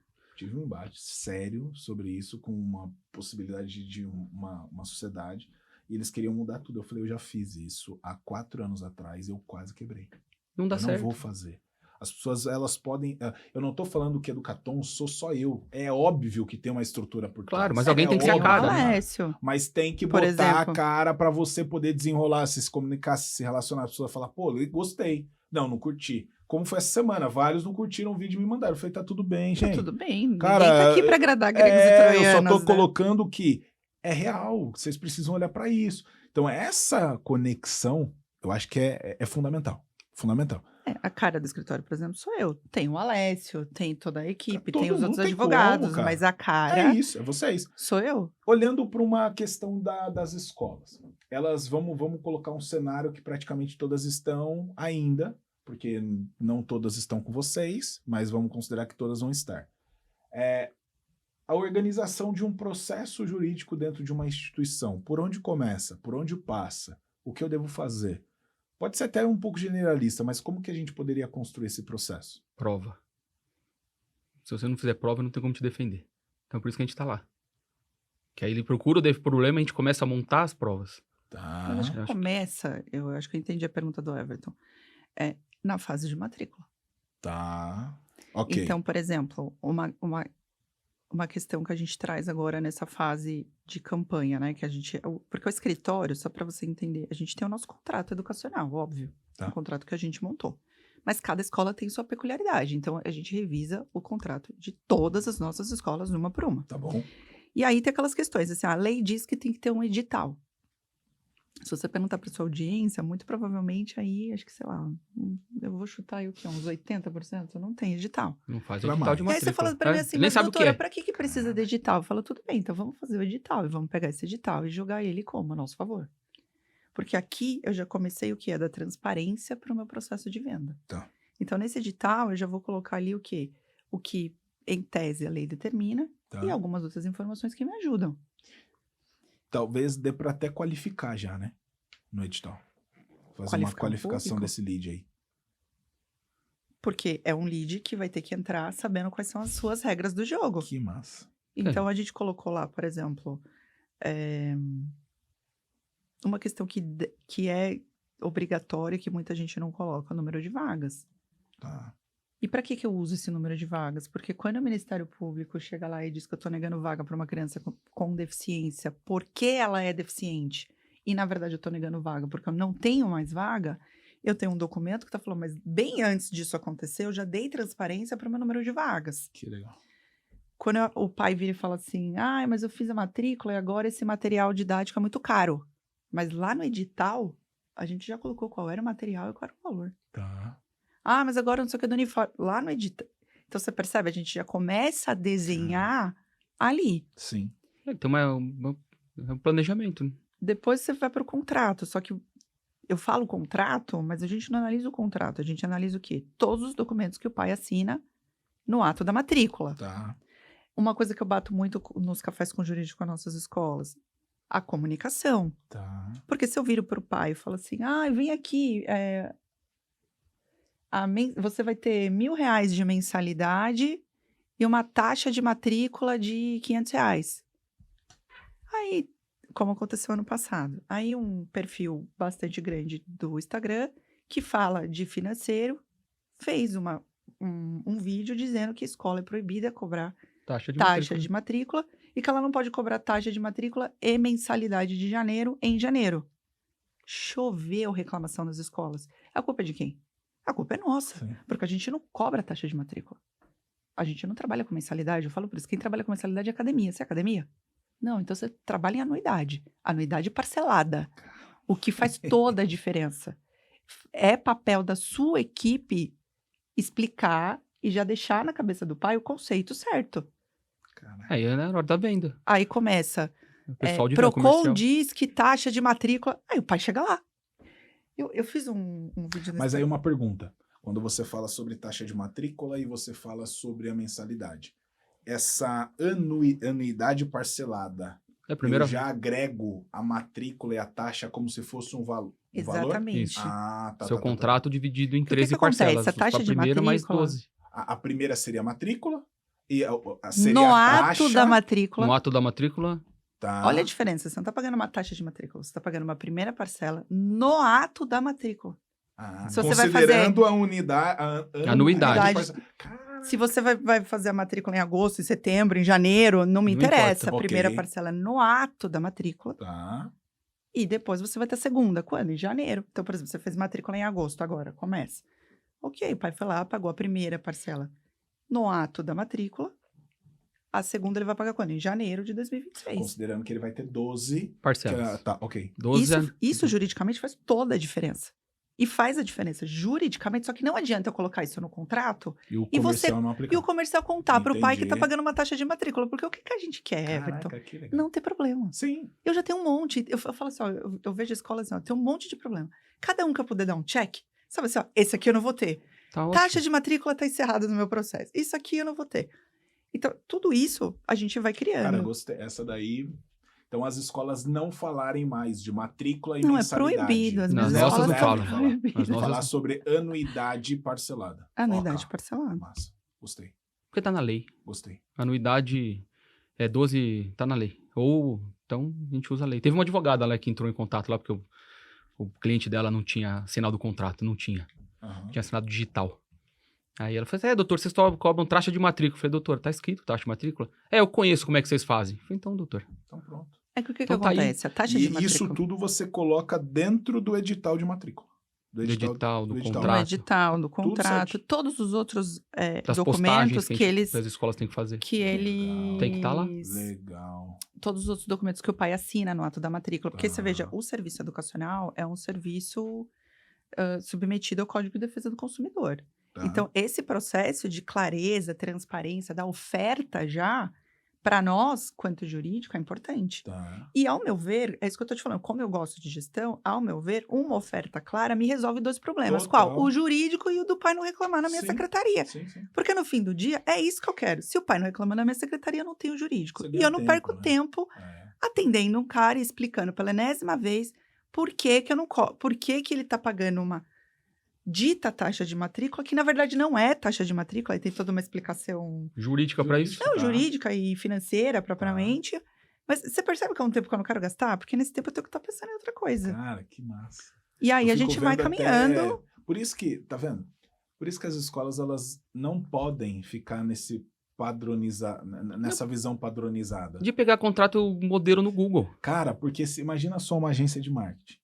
sério sobre isso, com uma possibilidade de uma sociedade, e eles queriam mudar tudo. Eu falei, eu já fiz isso há 4 anos atrás, eu quase quebrei. Não dá Eu certo. não vou fazer. As pessoas, elas podem... eu não tô falando que Educatom sou só eu. É óbvio que tem uma estrutura por trás. Claro, mas alguém tem que ser a óbvio, cara, Fala, né? Alessio. Mas tem que Por botar a exemplo. cara pra você poder desenrolar, se comunicar, se relacionar. A pessoa falar, pô, eu gostei. Não curti. Como foi essa semana? Vários não curtiram o vídeo e me mandaram. Eu falei, tá tudo bem, Tá gente. tudo bem. Cara, Ninguém tá aqui pra agradar gregos e Eu troianos. só tô né? colocando que é real. Vocês precisam olhar pra isso. Então, essa conexão, eu acho que é fundamental. Fundamental. A cara do escritório, por exemplo, sou eu. Tem o Alessio, tem toda a equipe, Todo tem os mundo outros tem advogados, como, cara. mas a cara É isso, é vocês. sou eu. Olhando para uma questão das escolas. Elas, vamos colocar um cenário que praticamente todas estão ainda, porque não todas estão com vocês, mas vamos considerar que todas vão estar. A organização de um processo jurídico dentro de uma instituição. Por onde começa? Por onde passa? O que eu devo fazer? Pode ser até um pouco generalista, mas como que a gente poderia construir esse processo? Prova. Se você não fizer prova, não tem como te defender. Então por isso que a gente tá lá. Que aí ele procura o problema e a gente começa a montar as provas. Tá. Eu acho que eu acho começa, eu acho que eu entendi a pergunta do Everton, na fase de matrícula. Tá. Ok. Então, por exemplo, uma questão que a gente traz agora nessa fase de campanha, né? Porque o escritório, só para você entender, a gente tem o nosso contrato educacional, óbvio. Tá. Um contrato que a gente montou. Mas cada escola tem sua peculiaridade. Então, a gente revisa o contrato de todas as nossas escolas, uma por uma. Tá bom. E aí tem aquelas questões, assim, a lei diz que tem que ter um edital. Se você perguntar para sua audiência, muito provavelmente aí, acho que, sei lá, eu vou chutar aí o quê? Uns 80%? Não tem edital. Não faz Pra edital de mais. E aí você matrícula. fala pra mim assim, Nem mas sabe o que doutora, é. pra que precisa de edital? Eu falo, tudo bem, então vamos fazer o edital e vamos pegar esse edital e jogar ele como? A nosso favor. Porque aqui eu já comecei o que é da transparência para o meu processo de venda. Tá. Então, nesse edital, eu já vou colocar ali o quê? O que, em tese, a lei determina Tá. e algumas outras informações que me ajudam. Talvez dê para até qualificar já, né? No edital. Fazer uma Qualificar o qualificação público? desse lead aí. Porque é um lead que vai ter que entrar sabendo quais são as suas regras do jogo. Que massa. Então, a gente colocou lá, por exemplo, uma questão que é obrigatória, que muita gente não coloca, o número de vagas. Tá. E para que eu uso esse número de vagas? Porque quando o Ministério Público chega lá e diz que eu estou negando vaga para uma criança com deficiência, porque ela é deficiente, e na verdade eu estou negando vaga porque eu não tenho mais vaga, eu tenho um documento que está falando, mas bem antes disso acontecer, eu já dei transparência para o meu número de vagas. Que legal. quando o pai vira e fala assim, mas eu fiz a matrícula e agora esse material didático é muito caro. Mas lá no edital, a gente já colocou qual era o material e qual era o valor. Tá. Mas agora não sei o que do uniforme. Lá no edital. Então, você percebe, a gente já começa a desenhar ali. Sim. Então, é um planejamento, né? Depois você vai para o contrato. Só que eu falo contrato, mas a gente não analisa o contrato. A gente analisa o quê? Todos os documentos que o pai assina no ato da matrícula. Tá. Uma coisa que eu bato muito nos cafés com jurídico com as nossas escolas, a comunicação. Tá. Porque se eu viro para o pai e falo assim, vem aqui, você vai ter R$1.000 de mensalidade e uma taxa de matrícula de R$500. Aí, como aconteceu ano passado, aí um perfil bastante grande do Instagram, que fala de financeiro, fez um vídeo dizendo que a escola é proibida cobrar taxa de matrícula e que ela não pode cobrar taxa de matrícula e mensalidade de janeiro em janeiro. Choveu reclamação nas escolas. A culpa é de quem? A culpa é nossa, Sim. porque a gente não cobra taxa de matrícula. A gente não trabalha com mensalidade. Eu falo por isso, quem trabalha com mensalidade é academia. Você é academia? Não, então você trabalha em anuidade. Anuidade parcelada. O que faz toda a diferença. É papel da sua equipe explicar e já deixar na cabeça do pai o conceito certo. Aí é na hora da venda. Aí começa, O pessoal de Procon diz que taxa de matrícula... Aí o pai chega lá. Eu fiz um vídeo... Mas aí uma pergunta. Quando você fala sobre taxa de matrícula e você fala sobre a mensalidade, essa anuidade parcelada, eu já agrego a matrícula e a taxa como se fosse um valor? Exatamente. Tá. Seu contrato dividido em 13 que parcelas. A taxa a de primeira matrícula... mais 12. A primeira seria a matrícula e seria no a taxa... ato da matrícula... No ato da matrícula... Tá. Olha a diferença, você não está pagando uma taxa de matrícula, você está pagando uma primeira parcela no ato da matrícula. Se você considerando vai fazer... a anuidade. Se você vai fazer a matrícula em agosto, em setembro, em janeiro, não me interessa. Importa. A primeira parcela é no ato da matrícula. Tá. E depois você vai ter a segunda. Quando? Em janeiro. Então, por exemplo, você fez matrícula em agosto agora, começa. Ok, o pai foi lá, pagou a primeira parcela no ato da matrícula. A segunda ele vai pagar quando? Em janeiro de 2026. Considerando que ele vai ter 12 parcelas. Tá, ok. 12 isso juridicamente faz toda a diferença. E faz a diferença juridicamente, só que não adianta eu colocar isso no contrato e o comercial não aplicar. E o comercial contar para o pai que está pagando uma taxa de matrícula. Porque o que a gente quer, Everton? Não ter problema. Sim. Eu já tenho um monte. Eu falo assim, eu vejo a escola assim, tem um monte de problema. Cada um que eu puder dar um check, sabe assim, esse aqui eu não vou ter. Taxa de matrícula está encerrada no meu processo. Isso aqui eu não vou ter. Então, tudo isso a gente vai criando. Cara, gostei. Essa daí... Então, as escolas não falarem mais de matrícula e mensalidade. Não, é proibido. As Nas nossas não falam. Falar sobre anuidade parcelada. Anuidade parcelada. Massa. Gostei. Porque tá na lei. Gostei. Anuidade é 12, tá na lei. Ou, então, a gente usa a lei. Teve uma advogada lá que entrou em contato lá, porque o cliente dela não tinha assinado o contrato. Não tinha. Tinha assinado digital. Aí ela falou assim, doutor, vocês cobram taxa de matrícula. Eu falei, doutor, tá escrito taxa de matrícula? Eu conheço como é que vocês fazem. Eu falei, então, doutor. Então, pronto. É que o que acontece? A taxa de matrícula... isso tudo você coloca dentro do edital de matrícula. Do edital, do contrato. Do edital, do contrato. Todos os outros documentos que as escolas têm que fazer. Que eles... Tem que estar lá. Legal. Todos os outros documentos que o pai assina no ato da matrícula. Porque você veja, o serviço educacional é um serviço submetido ao Código de Defesa do Consumidor. Então, esse processo de clareza, transparência da oferta já, para nós, quanto jurídico, é importante. E, ao meu ver, é isso que eu estou te falando, como eu gosto de gestão, ao meu ver, uma oferta clara me resolve 2 problemas. Qual? O jurídico e o do pai não reclamar na minha secretaria. Sim. Porque, no fim do dia, é isso que eu quero. Se o pai não reclamar na minha secretaria, eu não tenho jurídico. E eu não perco tempo atendendo um cara e explicando pela enésima vez por que ele está pagando uma dita taxa de matrícula, que na verdade não é taxa de matrícula, aí tem toda uma explicação... Jurídica para isso? Não, jurídica e financeira, propriamente. Mas você percebe que é um tempo que eu não quero gastar? Porque nesse tempo eu tenho que estar pensando em outra coisa. Cara, que massa. E aí a gente vai caminhando... Por isso que, tá vendo? Por isso que as escolas, elas não podem ficar nessa visão padronizada. De pegar contrato modelo no Google. Cara, porque imagina só uma agência de marketing.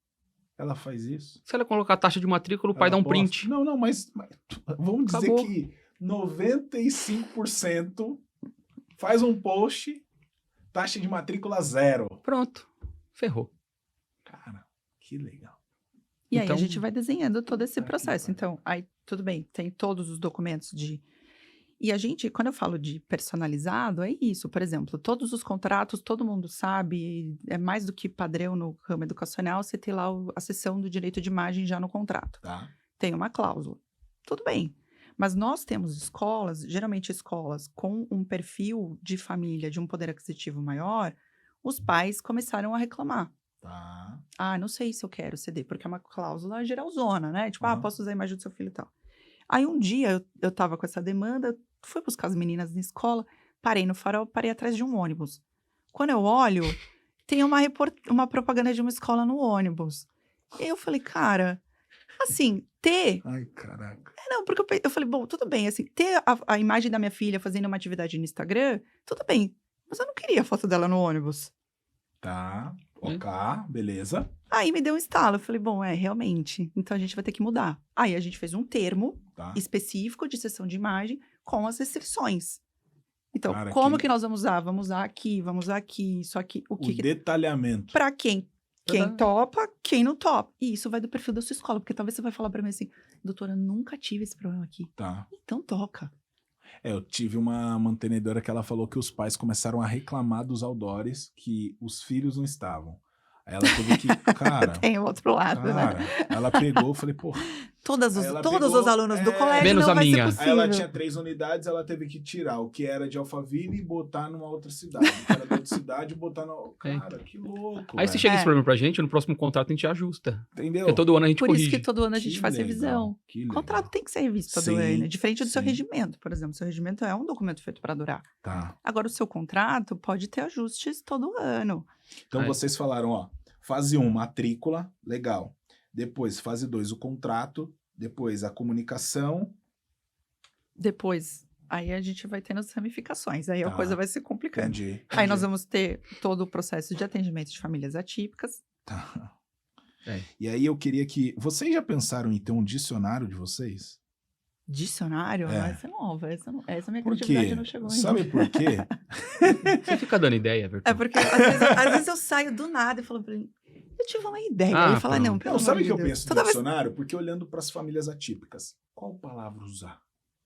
Ela faz isso. Se ela colocar a taxa de matrícula, o pai dá um print. Não, mas vamos dizer que 95% faz um post, taxa de matrícula 0. Pronto, ferrou. Cara, que legal. E aí Então, a gente vai desenhando todo esse processo. Então, aí tudo bem, tem todos os documentos de... E a gente, quando eu falo de personalizado, é isso. Por exemplo, todos os contratos, todo mundo sabe, é mais do que padrão no ramo educacional, você ter lá a seção do direito de imagem já no contrato. Tá. Tem uma cláusula. Tudo bem. Mas nós temos escolas, geralmente escolas com um perfil de família de um poder aquisitivo maior, os pais começaram a reclamar. Tá. Ah, não sei se eu quero CD, porque é uma cláusula geralzona, né? Tipo, Uhum. posso usar a imagem do seu filho e tal. Aí um dia eu tava com essa demanda, fui buscar as meninas na escola, parei no farol, parei atrás de um ônibus. Quando eu olho, tem uma propaganda de uma escola no ônibus. E eu falei, cara, assim, ter... Ai, caraca. Não, porque eu falei, bom, tudo bem, assim, ter a imagem da minha filha fazendo uma atividade no Instagram, tudo bem. Mas eu não queria a foto dela no ônibus. Tá. Ok, beleza. Aí me deu um estalo, eu falei, bom, realmente, então a gente vai ter que mudar. Aí a gente fez um termo Tá. específico de sessão de imagem com as restrições. Então, Cara, como que nós vamos usar? Vamos usar aqui, isso aqui, O detalhamento. Pra quem topa, quem não topa. E isso vai do perfil da sua escola, porque talvez você vai falar pra mim assim, doutora, nunca tive esse problema aqui. Tá. Então toca. Eu tive uma mantenedora que ela falou que os pais começaram a reclamar dos outdoors que os filhos não estavam. Aí ela teve que, cara... Tem o outro lado, cara, né? ela pegou, eu falei, pô... Todos Aí ela os pegou, alunos do colégio Menos não a vai minha. ser Aí possível. ela tinha 3 unidades, ela teve que tirar o que era de Alphaville e botar numa outra cidade. O que era da outra cidade e botar na... Cara, que louco, Aí você velho. chega esse problema pra gente, no próximo contrato a gente ajusta. Entendeu? Porque todo ano a gente Por corrige. isso que todo ano a gente Que faz legal, revisão. que O legal. contrato tem que ser revisto todo Sim, ano. Diferente do seu sim. regimento, por exemplo. Seu regimento é um documento feito para durar. Tá. Agora, o seu contrato pode ter ajustes todo ano. Então Aí. vocês falaram, ó, fase 1, matrícula, legal. Depois, fase 2, o contrato. Depois, a comunicação. Depois, aí a gente vai tendo as ramificações. Aí a Tá. coisa vai se complicando. Entendi. Aí nós vamos ter todo o processo de atendimento de famílias atípicas. Tá. É. E aí eu queria que... Vocês já pensaram em ter um dicionário de vocês? Dicionário? É. Essa é nova. Essa minha Por criatividade quê? não chegou ainda. Sabe por quê? Você fica dando ideia, Bertão. É porque às vezes eu saio do nada e falo pra ele, eu tive uma ideia. Ah, Ele fala, não, pronto. pelo Não, sabe o amor que eu de Deus. penso no Toda vez... dicionário? Porque olhando para as famílias atípicas, qual palavra usar?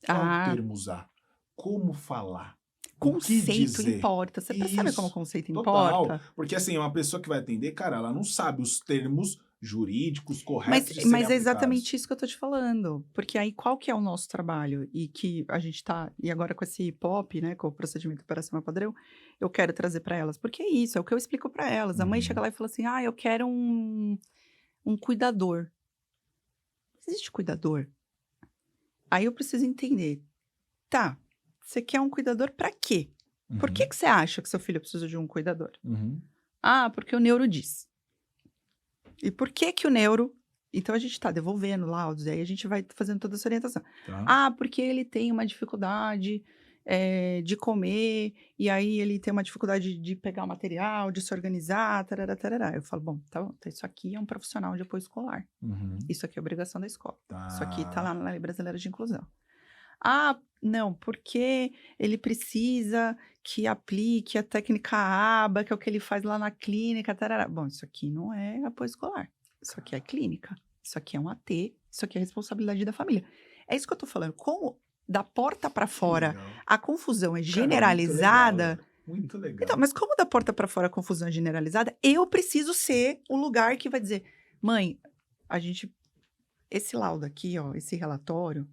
Qual termo usar? Como falar? O que Conceito dizer? importa. Você percebe Isso, como o conceito total. importa? Porque assim, uma pessoa que vai atender, cara, ela não sabe os termos jurídicos corretos de serem Mas é aplicados. exatamente isso que eu tô te falando. Porque aí, qual que é o nosso trabalho? E que a gente tá... E agora com esse POP, né? Com o procedimento operacional padrão, eu quero trazer para elas. Porque é isso, é o que eu explico para elas. A mãe chega lá e fala assim, eu quero um cuidador. Existe cuidador? Aí eu preciso entender. Tá, você quer um cuidador para quê? Por que você acha que seu filho precisa de um cuidador? Uhum. Porque o neuro diz. E por que o neuro... Então, a gente está devolvendo laudos, e aí a gente vai fazendo toda essa orientação. Tá. Porque ele tem uma dificuldade de comer, e aí ele tem uma dificuldade de pegar o material, de se organizar, tarará, tarará. Eu falo, bom, tá bom, então isso aqui é um profissional de apoio escolar. Uhum. Isso aqui é obrigação da escola. Tá. Isso aqui tá lá na Lei Brasileira de Inclusão. Não, porque ele precisa que aplique a técnica ABA, que é o que ele faz lá na clínica, tarará. Bom, isso aqui não é apoio escolar. Isso aqui é clínica. Isso aqui é um AT. Isso aqui é responsabilidade da família. É isso que eu tô falando. Como da porta para fora Legal. a confusão é Cara, generalizada... Muito legal. Então, mas como da porta para fora a confusão é generalizada, eu preciso ser o lugar que vai dizer, mãe, esse laudo aqui, ó, esse relatório,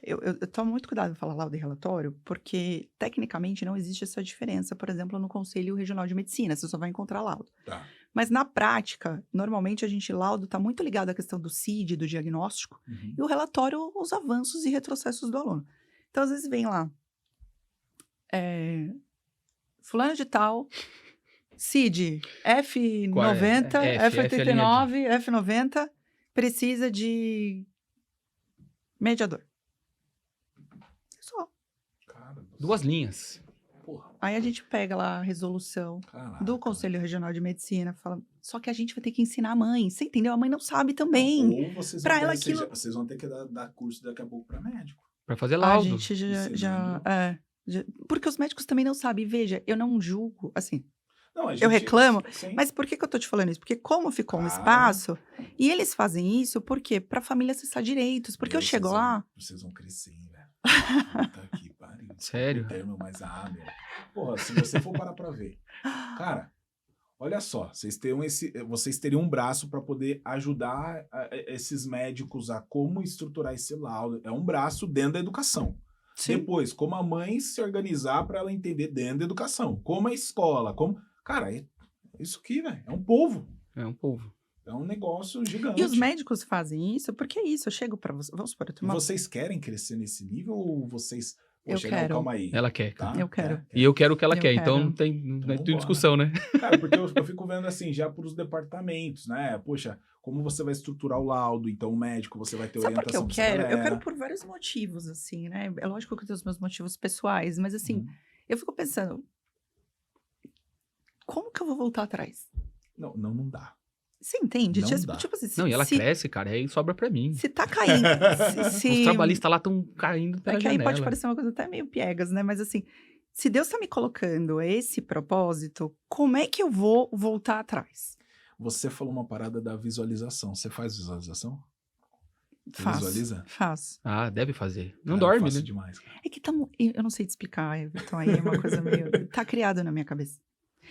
eu tomo muito cuidado em falar laudo e relatório, porque tecnicamente não existe essa diferença, por exemplo, no Conselho Regional de Medicina, você só vai encontrar laudo. Tá. Mas na prática, normalmente laudo está muito ligado à questão do CID, do diagnóstico, Uhum. e o relatório, os avanços e retrocessos do aluno. Então, às vezes vem lá, fulano de tal, CID, F90, F89, F90, precisa de mediador. Só. Cara, 2 linhas. porra. Aí a gente pega lá a resolução Caraca. do Conselho Regional de Medicina, fala, só que a gente vai ter que ensinar a mãe, você entendeu? A mãe não sabe também. Ou vocês Pra vão, ela ter, aquilo- vocês vão ter que dar curso daqui a pouco para médico. Pra fazer A laudo. gente já Ensinando. Porque os médicos também não sabem. Veja, eu não julgo, assim, Não, eu reclamo, sim. mas por que eu tô te falando isso? Porque como ficou um Claro. espaço, e eles fazem isso, por quê? Pra família acessar direitos. Porque eu chego lá... Vocês vão crescer, velho. Puta que pariu. Sério? O termo, mas, meu. Porra, se você for parar pra ver. Cara, olha só, vocês teriam um braço para poder ajudar esses médicos a como estruturar esse laudo. É um braço dentro da educação. Sim. Depois, como a mãe se organizar para ela entender dentro da educação. Como a escola, como... Cara, isso aqui, velho, é um povo. É um povo. É um negócio gigante. E os médicos fazem isso, porque é isso, eu chego pra você, vamos supor, eu tenho uma... Vocês querem crescer nesse nível ou vocês... Poxa, Eu quero. Não, calma aí. Ela quer. Tá? Eu quero. E eu quero o que ela Eu quer, quero. então não tem vambora. discussão, né? Cara, porque eu fico vendo assim, já para os departamentos, né? Poxa, como você vai estruturar o laudo, então o médico, você vai ter Sabe por que orientação eu pra essa quero? Eu galera. quero por vários motivos, assim, né? É lógico que eu tenho os meus motivos pessoais, mas assim, eu fico pensando, como que eu vou voltar atrás? Não dá. Você entende? Não dá. Tipo assim, Não, e ela cresce, cara, aí sobra pra mim. Se tá caindo, Os trabalhistas lá estão caindo pela É que aí janela. pode parecer uma coisa até meio piegas, né? Mas assim, se Deus tá me colocando esse propósito, como é que eu vou voltar atrás? Você falou uma parada da visualização. Você faz visualização? Você Faço. visualiza? Faço. Ah, deve fazer. Não Cara, eu dorme, faço né? demais, cara. É que eu não sei te explicar, Everton, aí é uma coisa meio... Tá criado na minha cabeça.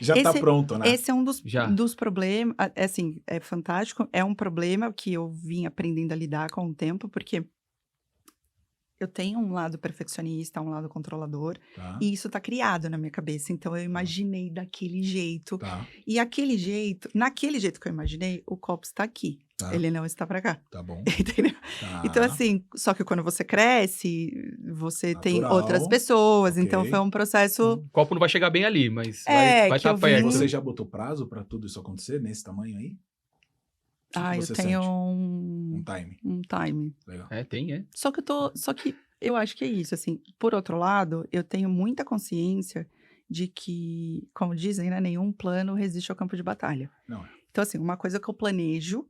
Já tá pronto, né? Esse é um Já. dos problemas, assim, é fantástico, é um problema que eu vim aprendendo a lidar com o tempo, porque eu tenho um lado perfeccionista, um lado controlador, Tá, e isso tá criado na minha cabeça, então eu imaginei daquele jeito, tá, e naquele jeito que eu imaginei, o copo está aqui, tá. ele não está pra cá, Tá bom. entendeu? Tá. Então assim, só que quando você cresce, você tem Natural, outras pessoas, ok. então foi um processo... O copo não vai chegar bem ali, mas É, vai que eu estar perto. vim- Você já botou prazo pra tudo isso acontecer nesse tamanho aí? O que eu você tenho sente? um time. time. Legal. É, tem, é. Só que eu acho que é isso, assim. Por outro lado, eu tenho muita consciência de que, como dizem, né, nenhum plano resiste ao campo de batalha. Não é. Então, assim, uma coisa que eu planejo,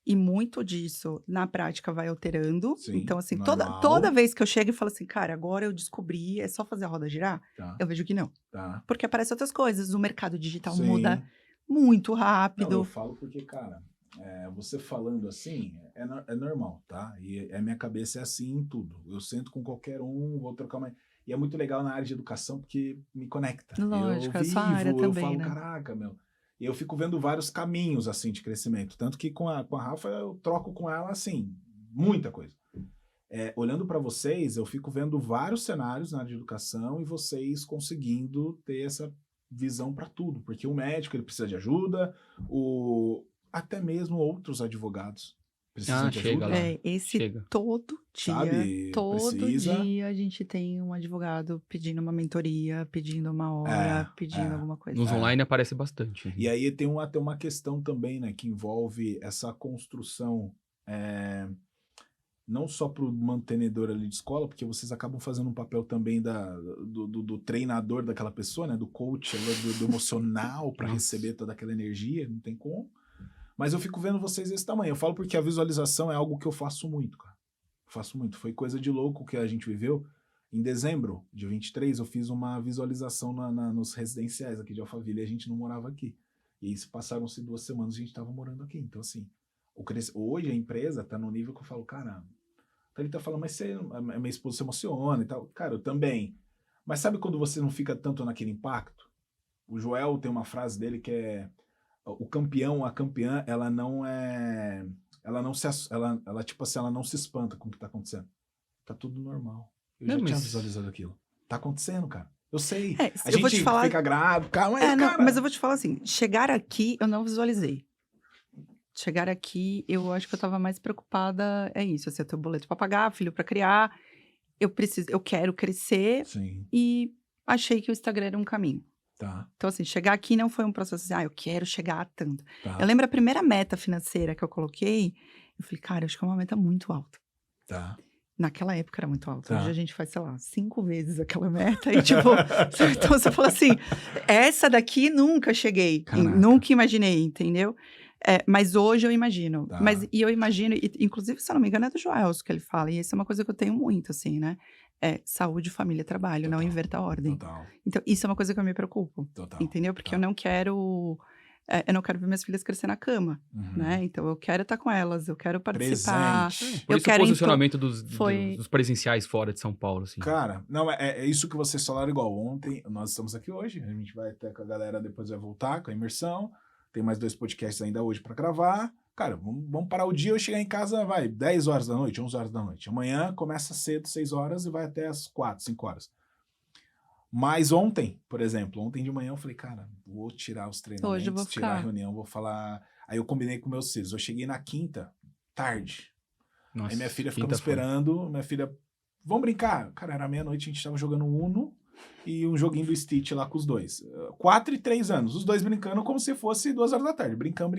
e muito disso, na prática, vai alterando. Sim, Então, assim, normal. toda vez que eu chego e falo assim, cara, agora eu descobri, é só fazer a roda girar, Tá, eu vejo que não. tá. Porque aparecem outras coisas, o mercado digital Sim. muda muito Não, rápido. eu falo porque, cara, você falando assim é normal, tá? E a minha cabeça é assim em tudo. Eu sento com qualquer um, vou trocar uma... E é muito legal na área de educação porque me conecta. Lógico, eu a sua área eu também, falo, né? caraca, meu. E eu fico vendo vários caminhos, assim, de crescimento. Tanto que com a Rafa eu troco com ela, assim, muita coisa. Olhando para vocês, eu fico vendo vários cenários na área de educação e vocês conseguindo ter essa visão para tudo. Porque o médico, ele precisa de ajuda, até mesmo outros advogados precisam de chega ajuda. lá. Chega. Todo Sabe? todo Precisa. dia a gente tem um advogado pedindo uma mentoria, pedindo uma hora, pedindo alguma coisa. Nos online aparece bastante. E aí tem até uma questão também, né, que envolve essa construção, não só para o mantenedor ali de escola, porque vocês acabam fazendo um papel também do treinador daquela pessoa, né, do coach, do emocional para receber toda aquela energia, não tem como. Mas eu fico vendo vocês desse tamanho. Eu falo porque a visualização é algo que eu faço muito, cara. Faço muito. Foi coisa de louco que a gente viveu. Em dezembro de 23, eu fiz uma visualização nos residenciais aqui de Alphaville e a gente não morava aqui. E aí passaram-se 2 semanas e a gente estava morando aqui. Então, assim, hoje a empresa está no nível que eu falo, cara, ele tá falando, mas minha esposa se emociona e tal. Cara, eu também. Mas sabe quando você não fica tanto naquele impacto? O Joel tem uma frase dele que é: o campeão, a campeã, ela não se espanta com o que tá acontecendo. Tá tudo normal. Eu já tinha visualizado aquilo. Tá acontecendo, cara. Eu sei. A eu vou te gente falar... fica grave, calma aí, não, cara. mas eu vou te falar assim, chegar aqui eu não visualizei. Chegar aqui, eu acho que eu tava mais preocupada, é isso, assim, eu tenho boleto pra pagar, filho pra criar, eu quero crescer. Sim. E achei que o Instagram era um caminho. Tá. Então, assim, chegar aqui não foi um processo assim, eu quero chegar a tanto. Tá. Eu lembro a primeira meta financeira que eu coloquei, eu falei, cara, acho que é uma meta muito alta. Tá. Naquela época era muito alta. Tá. Hoje a gente faz, sei lá, 5 vezes aquela meta. E, tipo, então você fala assim, essa daqui nunca cheguei. Caraca. Nunca imaginei, entendeu? Mas hoje eu imagino. Tá. E eu imagino, inclusive, se eu não me engano, é do Joelso que ele fala. E isso é uma coisa que eu tenho muito, assim, né? É saúde, família, trabalho, não inverta a ordem. Total. Então, isso é uma coisa que eu me preocupo. Total. Entendeu? Porque eu não quero ver minhas filhas crescer na cama, né? Então, eu quero estar com elas, eu quero participar. Presente. Por isso o posicionamento dos presenciais fora de São Paulo, assim. Cara, não, é isso que vocês falaram igual. Ontem, nós estamos aqui hoje, a gente vai até com a galera, depois vai voltar com a imersão. Tem mais 2 podcasts ainda hoje pra gravar. Cara, vamos parar o dia, eu chegar em casa, 10 horas da noite, 11 horas da noite. Amanhã começa cedo, 6 horas, e vai até as 4, 5 horas. Mas ontem, por exemplo, ontem de manhã eu falei, cara, vou tirar os treinamentos, hoje eu vou tirar a reunião, vou falar... Aí eu combinei com meus filhos, eu cheguei na quinta, tarde. Nossa, aí minha filha ficou me esperando, minha filha, vamos brincar? Cara, era meia-noite, a gente tava jogando Uno e um joguinho do Stitch lá com os dois. 4 e 3 anos, os dois brincando como se fosse 2 horas da tarde, brincando.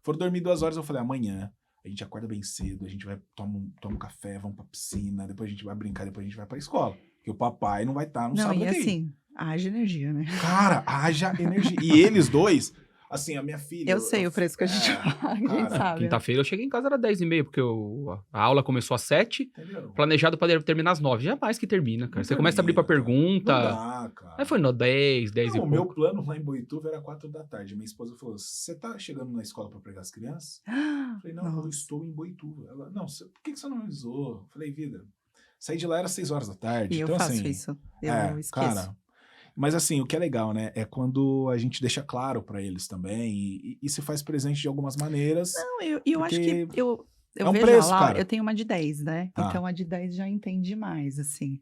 Foram dormir 2 horas, eu falei, amanhã a gente acorda bem cedo, a gente vai toma um café, vamos pra piscina, depois a gente vai brincar, depois a gente vai pra escola. Porque o papai não vai estar no sábado aqui. Não, e assim, haja energia, né? Cara, haja energia. E eles dois, assim, a minha filha... Eu sei o preço que a gente paga, a gente sabe. Quinta-feira eu cheguei em casa, era 10h30, porque a aula começou às 7, planejado pra terminar às 9. Jamais que termina, cara. Você começa a abrir pra pergunta. Não dá, cara. Aí foi no 10 e pouco. O meu plano lá em Boituva era 4 da tarde. Minha esposa falou, você tá chegando na escola pra pegar as crianças? Eu falei, não, eu estou em Boituva. Ela, não, por que você não me avisou? Eu falei, vida... Saí de lá era 6 horas da tarde. E então, eu faço assim, isso. Eu esqueço. Cara, mas assim, o que é legal, né? É quando a gente deixa claro pra eles também e se faz presente de algumas maneiras. Não, eu acho que eu é um vejo preço, lá, cara. eu tenho uma de 10, né? Então a de 10 já entende mais, assim.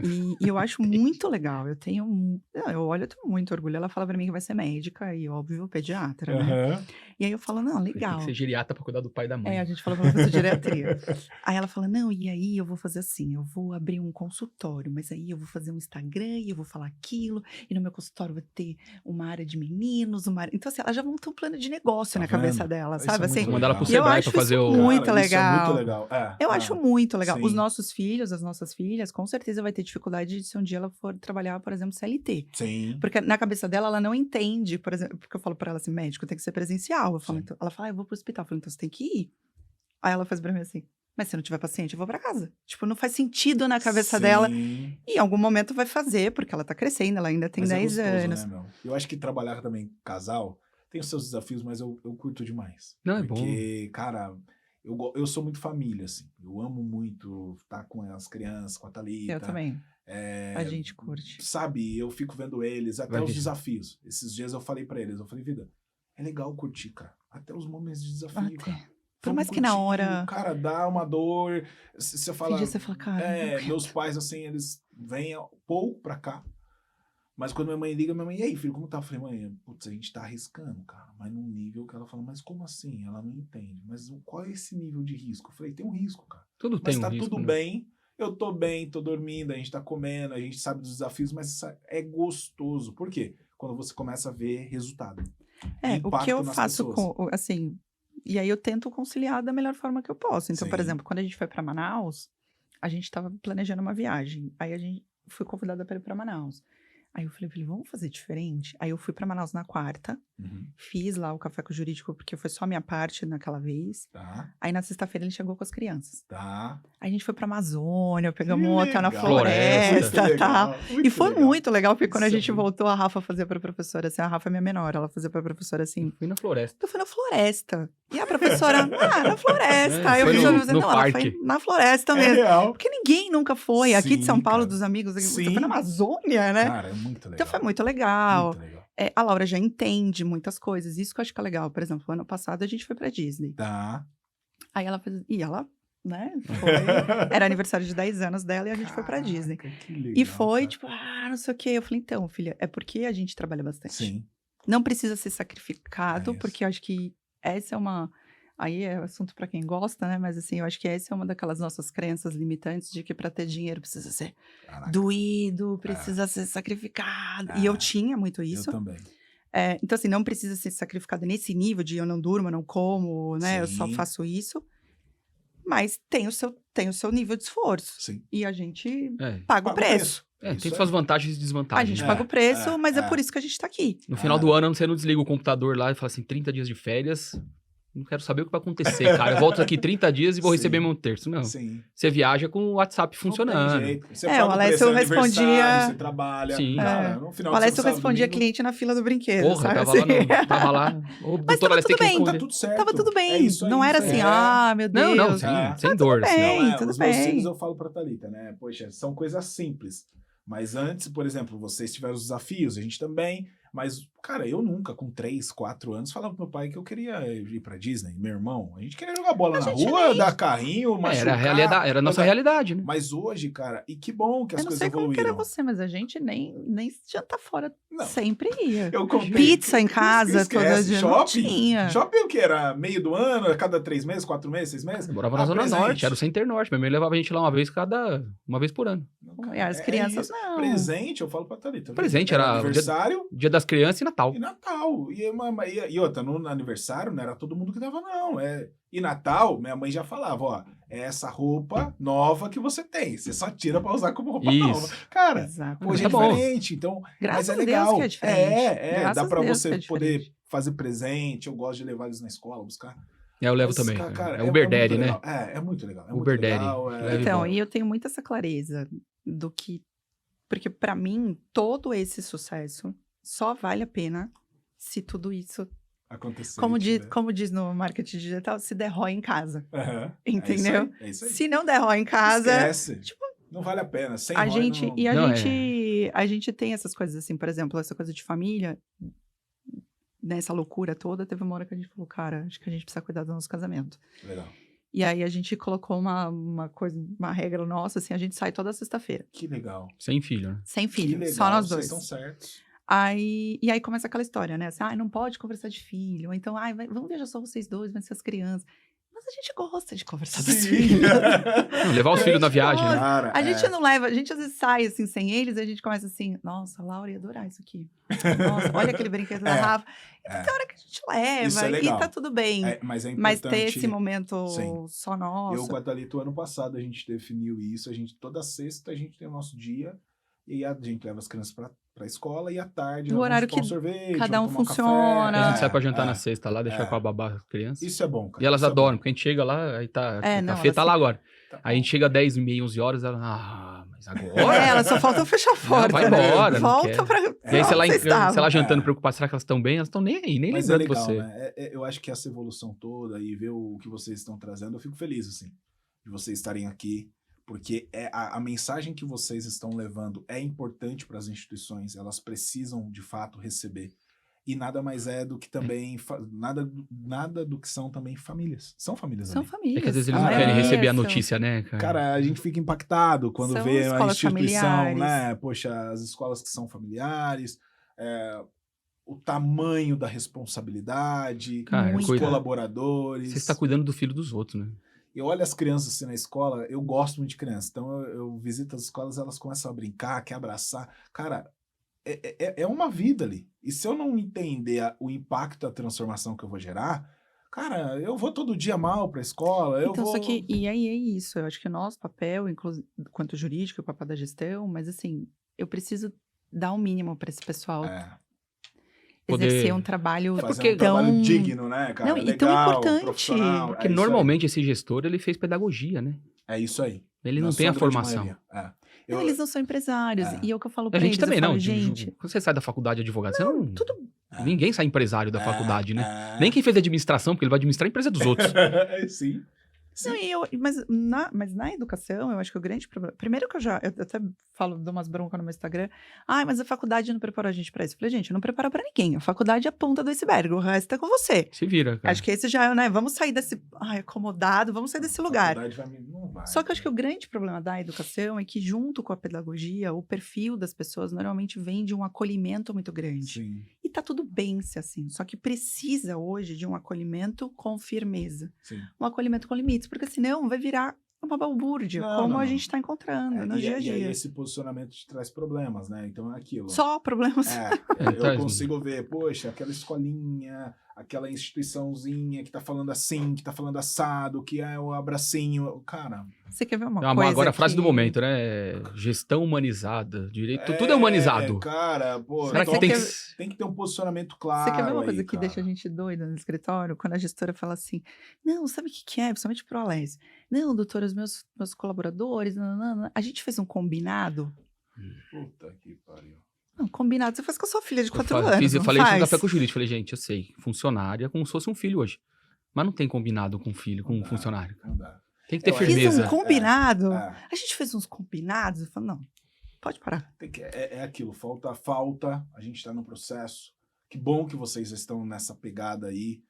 E eu acho muito legal. Eu olho, eu tenho muito orgulho. Ela fala pra mim que vai ser médica e, óbvio, pediatra, né? E aí eu falo, não, legal. Tem que ser geriatra pra cuidar do pai e da mãe. A gente falou pra fazer geriatria. Aí ela fala, não, e aí eu vou fazer assim, eu vou abrir um consultório, mas aí eu vou fazer um Instagram e eu vou falar aquilo, e no meu consultório vai ter uma área de meninos, uma área... Então, assim, ela já montou um plano de negócio na cabeça dela, sabe? Assim, mandar ela pro Sebrae pra fazer o... Muito legal. Isso é muito legal. Eu acho muito legal. Sim. Os nossos filhos, as nossas filhas, com certeza vai ter dificuldade de se um dia ela for trabalhar, por exemplo, CLT. Sim. Porque na cabeça dela, ela não entende, por exemplo, porque eu falo pra ela assim, médico tem que ser presencial. Eu falo, então, ela fala, eu vou pro hospital. Eu falo, então você tem que ir. Aí ela faz pra mim assim, mas se não tiver paciente, eu vou pra casa. Tipo, não faz sentido na cabeça dela. E em algum momento vai fazer, porque ela tá crescendo, ela ainda tem 10 anos. Né, meu? Eu acho que trabalhar também casal tem os seus desafios, mas eu curto demais. Não, é porque, bom. Cara, eu sou muito família, assim. Eu amo muito estar com as crianças, com a Thalita. Eu também. A gente curte. Sabe, eu fico vendo eles, até os desafios. Esses dias eu falei pra eles, eu falei, vida, é legal curtir, cara. Até os momentos de desafio, cara. Por mais que na hora... Cara, dá uma dor. Você fala... Você fala, cara... meus pais, assim, eles vêm pouco pra cá. Mas quando minha mãe liga, minha mãe, e aí, filho, como tá? Eu falei, mãe, putz, a gente tá arriscando, cara. Mas num nível que ela fala, mas como assim? Ela não entende. Mas qual é esse nível de risco? Eu falei, tem um risco, cara. Tudo tem um risco. Mas tá tudo né? bem. Eu tô bem, tô dormindo, a gente tá comendo, a gente sabe dos desafios, mas é gostoso. Por quê? Quando você começa a ver resultado. O que eu faço com, assim... E aí eu tento conciliar da melhor forma que eu posso. Então, por exemplo, quando a gente foi pra Manaus, a gente tava planejando uma viagem. Aí a gente fui convidada para ir pra Manaus. Aí eu falei, vamos fazer diferente? Aí eu fui pra Manaus na quarta, fiz lá o café com o jurídico, porque foi só a minha parte naquela vez. Tá. Aí na sexta-feira ele chegou com as crianças. Tá. Aí a gente foi pra Amazônia, pegamos um hotel na floresta e tal. E foi muito legal, porque quando a gente voltou, a Rafa fazia pra professora, assim, a Rafa é minha menor, ela fazia pra professora assim... Fui na floresta. Eu fui na floresta. E a professora, na floresta. Aí eu fui falei, no não, parque. ela foi na floresta mesmo. Real. Porque ninguém nunca foi. Aqui de São Paulo, cara. dos amigos, Sim. você foi na Amazônia, né? Cara, é muito legal. Então foi muito legal. Muito legal. A Laura já entende muitas coisas. Isso que eu acho que é legal. Por exemplo, ano passado a gente foi pra Disney. Tá. Aí ela fez... E ela, né? Era aniversário de 10 anos dela e a gente foi pra Disney. Que legal, e foi, cara. tipo, não sei o quê. Eu falei, então, filha, é porque a gente trabalha bastante. Sim. Não precisa ser sacrificado, isso. porque eu acho que essa é uma... Aí é assunto pra quem gosta, né? Mas assim, eu acho que essa é uma daquelas nossas crenças limitantes de que pra ter dinheiro precisa ser doído, precisa ser sacrificado. E eu tinha muito isso. Eu também. Então assim, não precisa ser sacrificado nesse nível de eu não durmo, eu não como, né? Sim. Eu só faço isso. Mas tem o seu nível de esforço. Sim. E a gente paga o preço. Tem suas vantagens e desvantagens. A gente paga o preço, mas é por isso que a gente tá aqui. No final do ano, você não desliga o computador lá e fala assim, 30 dias de férias... não quero saber o que vai acontecer, cara. Eu volto aqui 30 dias e vou receber meu terço. Não. Sim. Você viaja com o WhatsApp funcionando. Não tem jeito. Você o Alessio respondia... Você trabalha. Sim. Cara, no final o Alessio sábado, respondia domingo, cliente na fila do brinquedo, Porra, sabe? tava lá. O Mas doutor tava Alessio tudo bem. Tá tudo certo. Tava tudo bem. É isso aí, não era isso aí. assim, meu Deus. Não, sim, sem dor. tudo assim. bem. Não, tudo os meus bem. filhos eu falo pra Thalita, né? Poxa, são coisas simples. Mas antes, por exemplo, vocês tiveram os desafios, a gente também. Mas, cara, eu nunca, com 3, 4 anos, falava pro meu pai que eu queria ir pra Disney. Meu irmão, a gente queria jogar bola na rua, dar carrinho, machucar. Era a nossa realidade, né? Mas hoje, cara, e que bom que as coisas evoluíram. Eu não sei como que era você, mas a gente nem jantar fora sempre ia. Eu comprei, pizza em casa, todo dia. Shopping, não tinha. Shopping o que era? Meio do ano, a cada 3 meses, 4 meses, 6 meses? Eu morava na Zona presente. Norte, era o Center Norte. Minha mãe levava a gente lá uma vez por ano. E as crianças, não. Presente, eu falo pra Thalita. Presente era aniversário. Dia das Crianças e Natal. E Natal. E outra, no aniversário não era todo mundo que dava, não. E Natal, minha mãe já falava, ó, é essa roupa nova que você tem. Você só tira pra usar como roupa nova. Cara, hoje é diferente, então... Graças mas é a legal. Deus que é diferente. Dá pra Deus você poder fazer presente. Eu gosto de levar eles na escola, buscar. Eu levo também. Cara, é Uber Daddy, né? É muito legal. Uber Daddy. Então, e eu tenho muito essa clareza do que... Porque pra mim, todo esse sucesso só vale a pena se tudo isso acontecer. Como diz no marketing digital, se der ROI em casa. Uhum. Entendeu? É isso aí. Se não der ROI em casa... Esquece. Tipo, não vale a pena. Sem ROI a gente tem essas coisas assim, por exemplo, essa coisa de família, nessa loucura toda, teve uma hora que a gente falou, cara, acho que a gente precisa cuidar do nosso casamento. Legal. E aí a gente colocou uma regra nossa, assim, a gente sai toda sexta-feira. Que legal. Sem filho, né? Sem filho, que legal, só nós dois. Vocês estão certos. E aí começa aquela história, né? Assim, não pode conversar de filho. Ou então, vamos viajar só vocês dois, vai ser as crianças. Mas a gente gosta de conversar dos filhos. Levar os filhos na viagem, né? Cara, a gente não leva, a gente às vezes sai assim sem eles, e a gente começa assim, nossa, a Laura ia adorar isso aqui. Nossa, olha aquele brinquedo da Rafa. Então tem hora que a gente leva e tá tudo bem. Mas é importante. Mas ter esse momento só nosso. Eu com a Thalita, o ano passado, a gente definiu isso. Toda sexta a gente tem o nosso dia. E a gente leva as crianças pra escola e à tarde o horário que sorvete, cada um funciona. A gente sai pra jantar na sexta lá, deixar com a babá as crianças. Isso é bom, cara. E elas adoram, porque a gente chega lá, aí tá. A Fê tá lá agora. Tá, aí a gente chega 10h30, 11h, ela. Mas agora. Ela só falta fechar a porta. Vai embora. Volta pra. E aí, se ela jantando preocupada, será que elas estão bem? Elas estão nem aí, nem lembrando de você. Né? Eu acho que essa evolução toda e ver o que vocês estão trazendo, eu fico feliz, assim, de vocês estarem aqui. Porque a mensagem que vocês estão levando é importante para as instituições, elas precisam, de fato, receber. E nada mais é do que também, nada do que são também famílias. São famílias. São famílias. É que às vezes eles não querem receber a notícia, né, cara? Cara, a gente fica impactado quando vê a instituição, familiares. Né? Poxa, as escolas que são familiares, o tamanho da responsabilidade, cara, os colaboradores. Você está cuidando do filho dos outros, né? Eu olho as crianças assim na escola, eu gosto muito de criança, então eu visito as escolas, elas começam a brincar, quer abraçar. Cara, é uma vida ali. E se eu não entender o impacto da transformação que eu vou gerar, cara, eu vou todo dia mal pra escola, e aí é isso, eu acho que o nosso papel, inclusive, quanto jurídico, o papel da gestão, mas assim, eu preciso dar um mínimo pra esse pessoal. Exercer um trabalho trabalho digno, né, cara? Não, legal, tão importante. Porque normalmente esse gestor, ele fez pedagogia, né? É isso aí. Ele não tem a formação. Não, eles não são empresários. E é o que eu falo pra eles. A gente também não. Gente, quando você sai da faculdade de advogado, você não... Ninguém sai empresário da faculdade, né? Nem quem fez administração, porque ele vai administrar a empresa dos outros. Sim. Não, mas na educação, eu acho que o grande problema... Primeiro que eu até falo, dou umas broncas no meu Instagram. Mas a faculdade não preparou a gente pra isso. Eu falei, gente, não prepara pra ninguém. A faculdade é a ponta do iceberg, o resto é com você. Se vira, cara. Acho que esse já é, né? Vamos sair desse... acomodado, vamos sair desse lugar. Não vai, Só que eu acho que o grande problema da educação é que, junto com a pedagogia, o perfil das pessoas normalmente vem de um acolhimento muito grande. Sim. E tá tudo bem se assim. Só que precisa hoje de um acolhimento com firmeza. Sim. Um acolhimento com limites, porque senão vai virar uma balbúrdia, a gente está encontrando no dia a dia. E esse posicionamento te traz problemas, né? Então é aquilo. Só problemas. Eu consigo ver, poxa, aquela escolinha, aquela instituiçãozinha que tá falando assim, que tá falando assado, que é o abracinho. Cara... Você quer ver uma coisa agora a frase do momento, né? Gestão humanizada, direito, tudo é humanizado. Cara, pô, será que tem que ter um posicionamento claro. Você quer ver uma coisa que cara, deixa a gente doida no escritório? Quando a gestora fala assim, não, sabe o que é? Principalmente pro Alésio. Não, doutora, os meus colaboradores, a gente fez um combinado. Puta que pariu. Não, combinado, você faz com a sua filha de 4 anos. Eu falei isso no café com o jurídico. Falei, gente, eu sei, funcionário é como se fosse um filho hoje. Mas não tem combinado com filho, com um funcionário. Não dá. Tem que ter Fiz firmeza. um combinado. A gente fez uns combinados. Eu falo, não, pode parar. É aquilo, falta, a gente tá no processo. Que bom que vocês estão nessa pegada aí.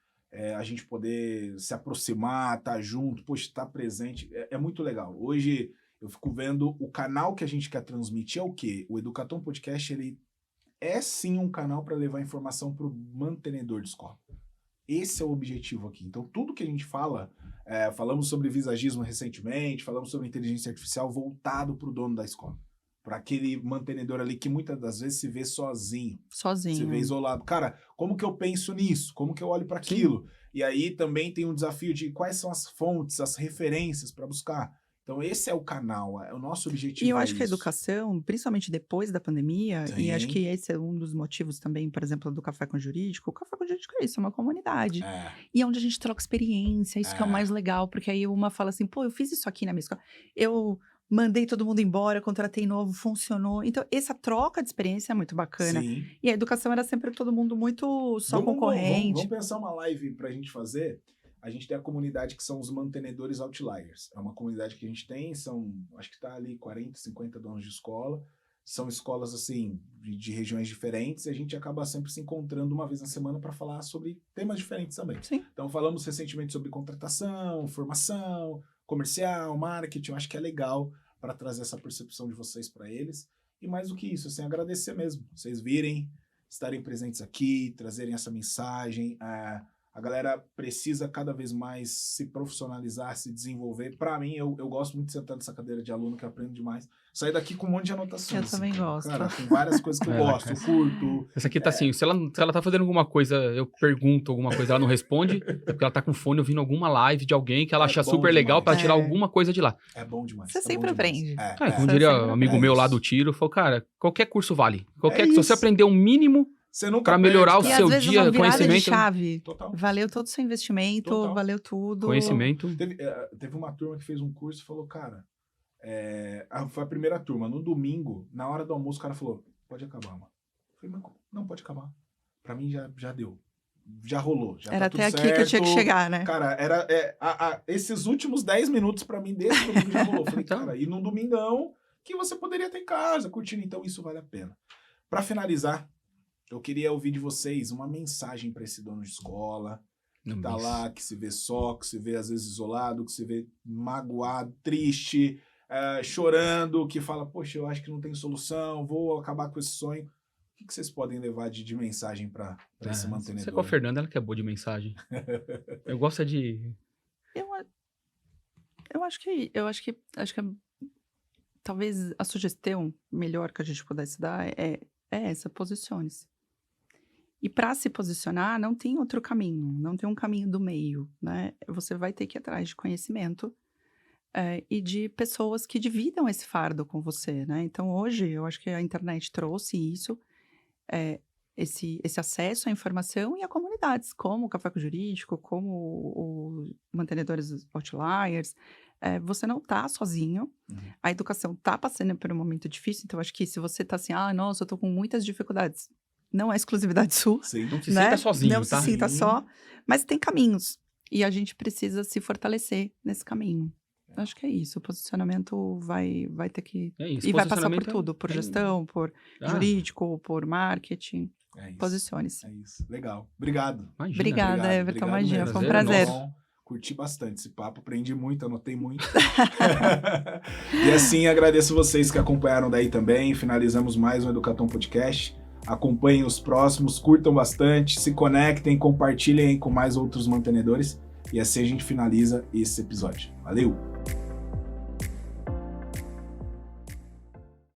A gente poder se aproximar, tá junto, poxa, tá presente. É muito legal. Hoje... Eu fico vendo o canal que a gente quer transmitir é o quê? O Educatom Podcast, ele é sim um canal para levar informação para o mantenedor de escola. Esse é o objetivo aqui. Então, tudo que a gente fala, falamos sobre visagismo recentemente, falamos sobre inteligência artificial voltado para o dono da escola. Para aquele mantenedor ali que muitas das vezes se vê sozinho. Se vê isolado. Cara, como que eu penso nisso? Como que eu olho para aquilo? E aí também tem um desafio de quais são as fontes, as referências para buscar. Então, esse é o canal, o nosso objetivo. E eu acho que a educação, principalmente depois da pandemia, e acho que esse é um dos motivos também, por exemplo, do Café com o Jurídico. O Café com o Jurídico é isso, é uma comunidade. E é onde a gente troca experiência, isso que é o mais legal, porque aí uma fala assim, pô, eu fiz isso aqui na minha escola, eu mandei todo mundo embora, contratei novo, funcionou. Então, essa troca de experiência é muito bacana. Sim. E a educação era sempre todo mundo muito só concorrente. Vamos pensar uma live pra gente fazer. A gente tem a comunidade que são os mantenedores outliers. É uma comunidade que a gente tem, acho que tá ali 40, 50 donos de escola. São escolas, assim, de regiões diferentes. E a gente acaba sempre se encontrando uma vez na semana para falar sobre temas diferentes também. Sim. Então, falamos recentemente sobre contratação, formação, comercial, marketing. Eu acho que é legal para trazer essa percepção de vocês para eles. E mais do que isso, assim, agradecer mesmo. Vocês virem, estarem presentes aqui, trazerem essa mensagem. A galera precisa cada vez mais se profissionalizar, se desenvolver. Para mim, eu gosto muito de sentar nessa cadeira de aluno, que eu aprendo demais. Sair daqui com um monte de anotações. Eu também gosto. Cara, tem várias coisas que eu gosto, eu curto. Essa aqui tá assim, se ela tá fazendo alguma coisa, eu pergunto alguma coisa, ela não responde, é porque ela tá com fone ouvindo alguma live de alguém que ela acha super legal pra tirar alguma coisa de lá. É bom demais. Você sempre aprende. Como diria um amigo meu lá do tiro, falou, cara, qualquer curso vale. Se você aprender um mínimo... Para melhorar o seu dia, conhecimento. Chave. Total. Valeu todo o seu investimento, valeu tudo. Conhecimento. Teve uma turma que fez um curso e falou, cara, foi a primeira turma. No domingo, na hora do almoço, o cara falou, pode acabar, mano. Eu falei, não, pode acabar. Pra mim já deu. Já rolou. Já era tá até tudo aqui certo. que eu tinha que chegar, né? Cara, esses últimos 10 minutos pra mim, desse domingo já rolou. Eu falei, cara, e num domingão que você poderia estar em casa, curtindo, então isso vale a pena. Pra finalizar, eu queria ouvir de vocês uma mensagem para esse dono de escola, que tá lá, que se vê só, que se vê às vezes isolado, que se vê magoado, triste, chorando, que fala, poxa, eu acho que não tem solução, vou acabar com esse sonho. O que vocês podem levar de mensagem para esse mantenedor? Você com a Fernanda, ela que é boa de mensagem. Eu gosto de... Eu acho que talvez a sugestão melhor que a gente pudesse dar é essa, posicione-se. E para se posicionar, não tem outro caminho, não tem um caminho do meio, né? Você vai ter que ir atrás de conhecimento e de pessoas que dividam esse fardo com você, né? Então, hoje, eu acho que a internet trouxe isso, esse acesso à informação e a comunidades, como o Café com o Jurídico, como o Mantenedores Outliers. Você não está sozinho, a educação está passando por um momento difícil, então acho que se você está assim, nossa, eu estou com muitas dificuldades, não é exclusividade sua. Sim. Não se sinta sozinho, não se sinta só, mas tem caminhos, e a gente precisa se fortalecer nesse caminho. Acho que é isso, o posicionamento vai ter que... E vai passar por tudo, por gestão, por jurídico, por marketing. Posicione-se. É isso, legal. Obrigado. Obrigada, Everton, imagina, foi um prazer. Curti bastante esse papo, aprendi muito, anotei muito. E assim, agradeço vocês que acompanharam daí também. Finalizamos mais um Educatom Podcast. Acompanhem os próximos, curtam bastante, se conectem, compartilhem com mais outros mantenedores. E assim a gente finaliza esse episódio. Valeu!